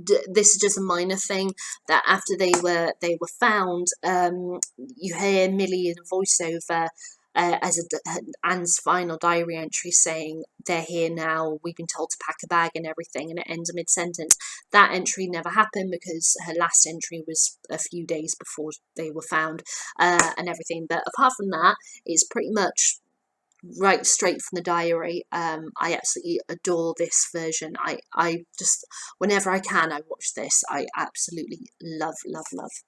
this is just a minor thing, that after they were found, you hear Millie in a voiceover as Anne's final diary entry saying, they're here now, we've been told to pack a bag and everything, and it ends mid-sentence. That entry never happened because her last entry was a few days before they were found and everything. But apart from that, it's pretty much right straight from the diary. I absolutely adore this version. I just, whenever I can, I watch this. I absolutely love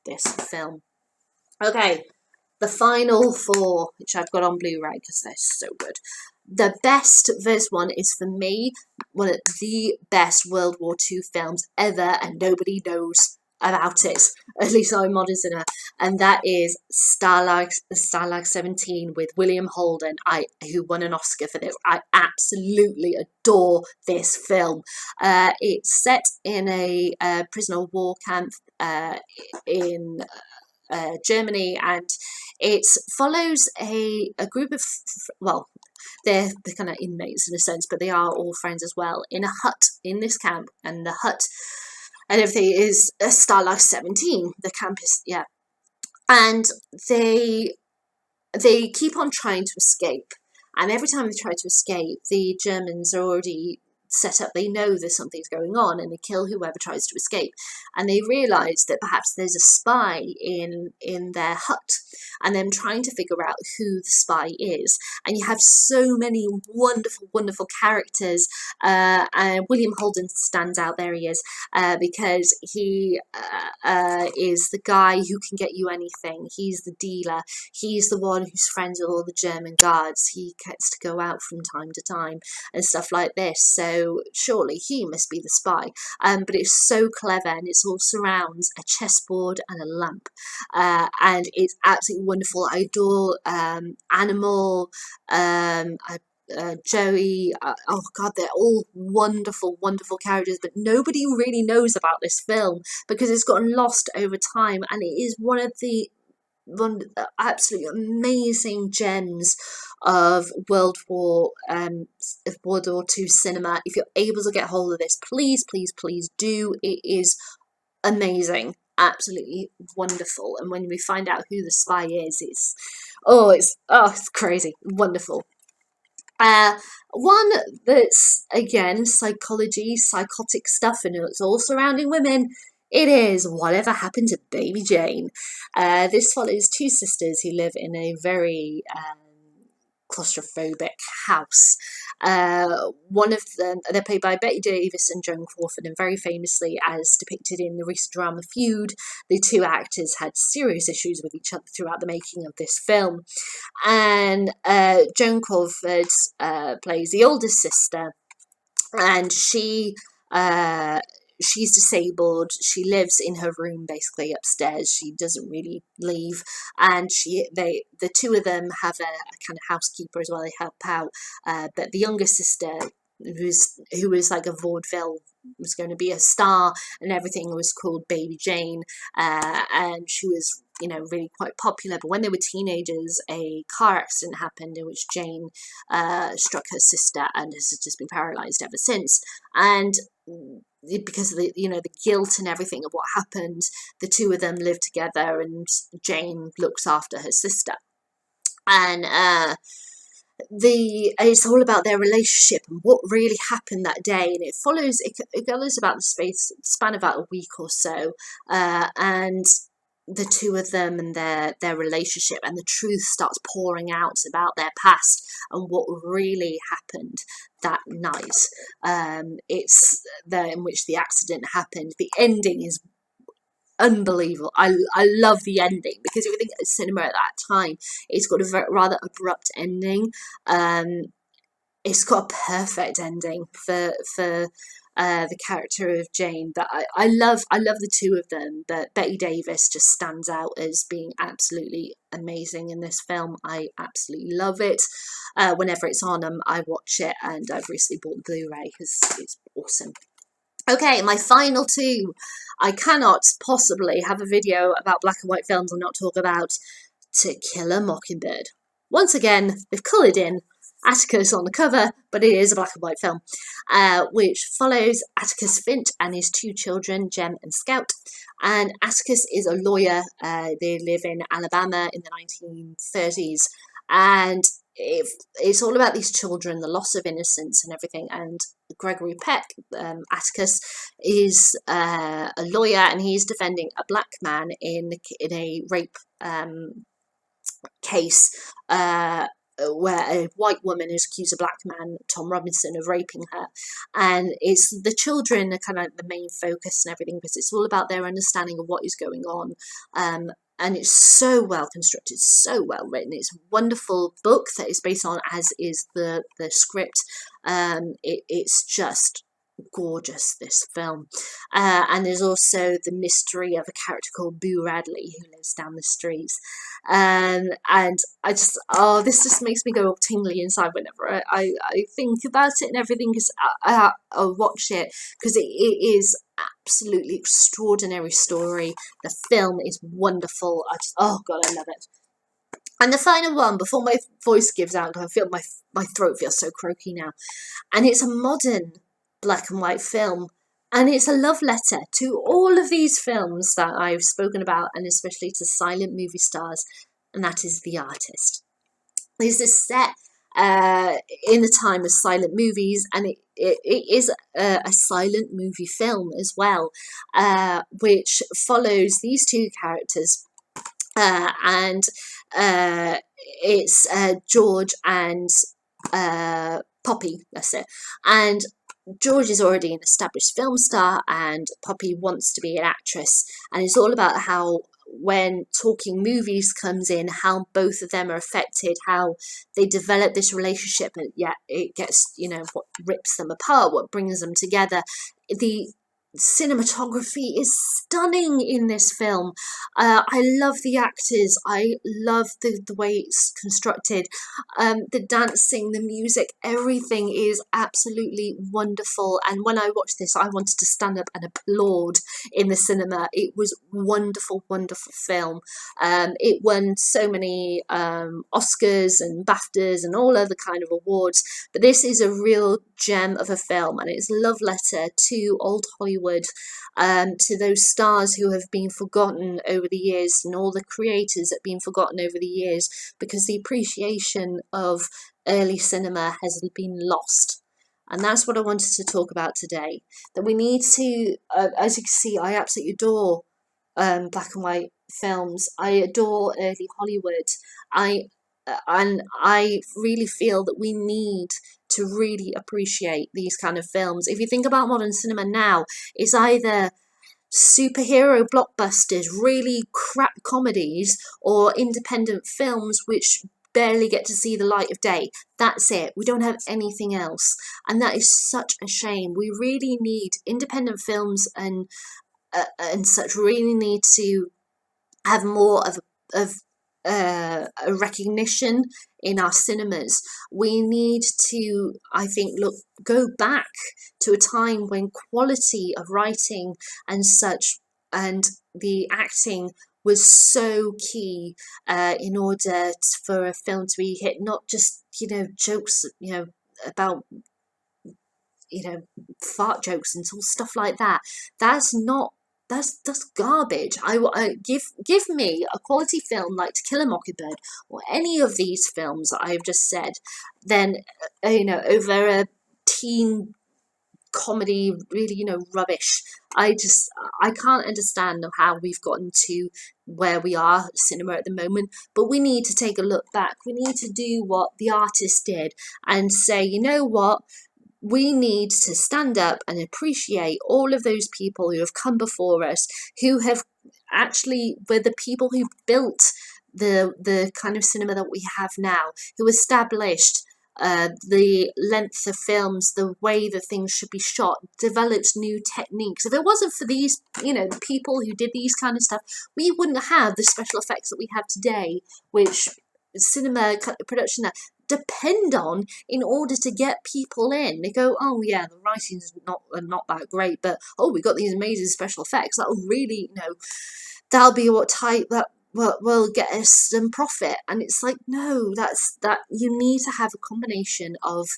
this film. Okay, the final four, which I've got on Blu-ray because they're so good. The best first one is, for me, one of the best World War II films ever, and nobody knows about it, at least I'm modern cinema, and that is Stalag 17 with William Holden, who won an Oscar for this. I absolutely adore this film. It's set in a prisoner of war camp in Germany, and it follows a group of, well, they're kind of inmates in a sense, but they are all friends as well, in a hut in this camp, and the hut and everything is a Stalag 17, the camp is, yeah, and they keep on trying to escape, and every time they try to escape, the Germans are already set up. They know there's something's going on, and they kill whoever tries to escape. And they realise that perhaps there's a spy in their hut, and them trying to figure out who the spy is. And you have so many wonderful characters. And William Holden stands out. There he is, because he is the guy who can get you anything. He's the dealer. He's the one who's friends with all the German guards. He gets to go out from time to time and stuff like this. So surely he must be the spy. But it's so clever, and it all surrounds a chessboard and a lamp, and it's absolutely wonderful. I adore Animal, Joey. Oh god, they're all wonderful characters, but nobody really knows about this film because it's gotten lost over time, and it is one of the absolutely amazing gems of World War II cinema. If you're able to get hold of this, please do. It is amazing, absolutely wonderful. And when we find out who the spy is, it's crazy, wonderful. One that's, again, psychology, psychotic stuff, and it's all surrounding women. It is Whatever Happened to Baby Jane. This follows two sisters who live in a very claustrophobic house. One of them, they're played by Betty Davis and Joan Crawford, and very famously, as depicted in the recent drama Feud, the two actors had serious issues with each other throughout the making of this film. And Joan Crawford plays the oldest sister, and she's disabled. She lives in her room basically upstairs. She doesn't really leave, and the two of them have a kind of housekeeper as well. They help out, but the younger sister, who was like a vaudeville, was going to be a star and everything, was called Baby Jane, and she was, you know, really quite popular. But when they were teenagers, a car accident happened in which Jane struck her sister and has just been paralyzed ever since. And because of the, you know, the guilt and everything of what happened, the two of them live together, and Jane looks after her sister. And it's all about their relationship and what really happened that day, and it goes about the span of about a week or so, and the two of them and their relationship, and the truth starts pouring out about their past and what really happened that night. It's there in which the accident happened. The ending is unbelievable. I love the ending, because if you think of cinema at that time, it's got a rather abrupt ending. It's got a perfect ending for the character of Jane. That I love the two of them, but Betty Davis just stands out as being absolutely amazing in this film. I absolutely love it. Whenever it's on, I watch it, and I've recently bought the Blu-ray because it's awesome. Okay, my final two. I cannot possibly have a video about black and white films and not talk about To Kill a Mockingbird. Once again, they've coloured in Atticus on the cover, but it is a black and white film, which follows Atticus Finch and his two children, Jem and Scout. And Atticus is a lawyer. They live in Alabama in the 1930s, and it's all about these children, the loss of innocence and everything. And Gregory Peck, Atticus, is a lawyer, and he's defending a black man in a rape case, where a white woman has accused a black man, Tom Robinson, of raping her. And it's the children are kind of the main focus and everything, because it's all about their understanding of what is going on. And it's so well constructed, so well written. It's a wonderful book that is based on, as is the script. It's just gorgeous, this film. And there's also the mystery of a character called Boo Radley who lives down the streets. And I just, this just makes me go tingly inside whenever I think about it and everything, because I'll watch it, because it is absolutely extraordinary story. The film is wonderful. Oh god, I love it. And the final one, before my voice gives out, I feel my throat feels so croaky now, and it's a modern black and white film, and it's a love letter to all of these films that I've spoken about, and especially to silent movie stars, and that is The Artist. This is set in the time of silent movies, and it is a silent movie film as well, which follows these two characters, and it's George and Poppy, that's it. And George is already an established film star, and Poppy wants to be an actress, and it's all about how, when Talking Movies comes in, how both of them are affected, how they develop this relationship, and yet it gets, you know, what rips them apart, what brings them together. The cinematography is stunning in this film. I love the actors. I love the way it's constructed. The dancing, the music, everything is absolutely wonderful. And when I watched this, I wanted to stand up and applaud in the cinema. It was wonderful, wonderful film. It won so many Oscars and BAFTAs and all other kind of awards. But this is a real gem of a film, and it's a love letter to old Hollywood, to those stars who have been forgotten over the years, and all the creators that have been forgotten over the years, because the appreciation of early cinema has been lost. And that's what I wanted to talk about today. That we need to, as you can see, I absolutely adore black and white films. I adore early Hollywood. And I really feel that we need to really appreciate these kind of films. If you think about modern cinema now, it's either superhero blockbusters, really crap comedies, or independent films which barely get to see the light of day. That's it. We don't have anything else, and that is such a shame. We really need independent films and such. Really need to have more of a recognition in our cinemas. We need to, I think, go back to a time when quality of writing and such and the acting was so key in order for a film to be hit. Not just jokes about fart jokes and all stuff like that. That's garbage. I give me a quality film like To Kill a Mockingbird or any of these films that I've just said, then over a teen comedy, really rubbish. I can't understand how we've gotten to where we are cinema at the moment, but we need to take a look back. We need to do what the artist did and say, you know what, we need to stand up and appreciate all of those people who have come before us, who have actually were the people who built the kind of cinema that we have now, who established the length of films, the way that things should be shot, developed new techniques. If it wasn't for these, the people who did these kind of stuff, we wouldn't have the special effects that we have today, which cinema production that depend on in order to get people in. They go, oh yeah, the writing's not that great, but oh, we got these amazing special effects that'll really, that'll be what type that will get us some profit. And it's like, no, that you need to have a combination of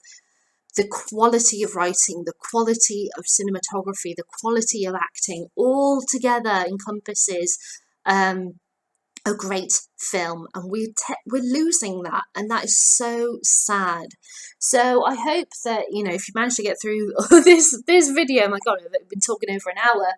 the quality of writing, the quality of cinematography, the quality of acting, all together encompasses a great film, and we're losing that, and that is so sad. So I hope that if you manage to get through this video, my god, I've been talking over an hour,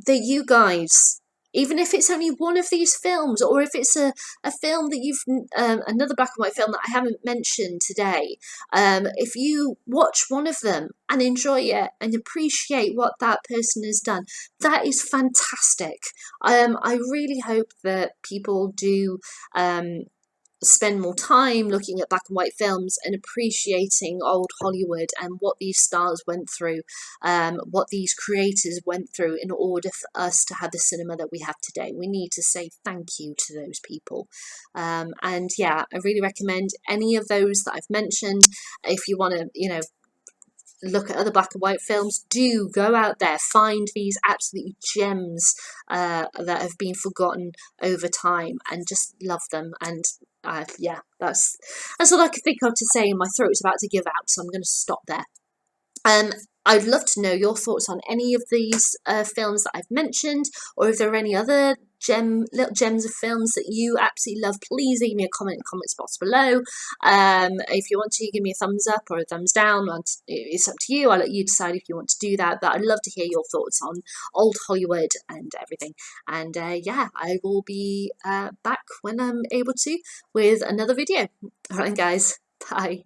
that you guys, even if it's only one of these films, or if it's a film that you've another black and white film that I haven't mentioned today, if you watch one of them and enjoy it and appreciate what that person has done, that is fantastic. I really hope that people do spend more time looking at black and white films and appreciating old Hollywood and what these stars went through, what these creators went through in order for us to have the cinema that we have today. We need to say thank you to those people. And yeah, I really recommend any of those that I've mentioned. If you want to, look at other black and white films, do go out there, find these absolute gems that have been forgotten over time, and just love them. And yeah, that's all I can think of to say, and my throat's about to give out, so I'm going to stop there. I'd love to know your thoughts on any of these films that I've mentioned, or if there are any other little gems of films that you absolutely love. Please leave me a comment in the comments box below. If you want to, give me a thumbs up or a thumbs down. It's up to you. I'll let you decide if you want to do that, but I'd love to hear your thoughts on old Hollywood and everything. And yeah, I will be back when I'm able to with another video. All right, guys, bye.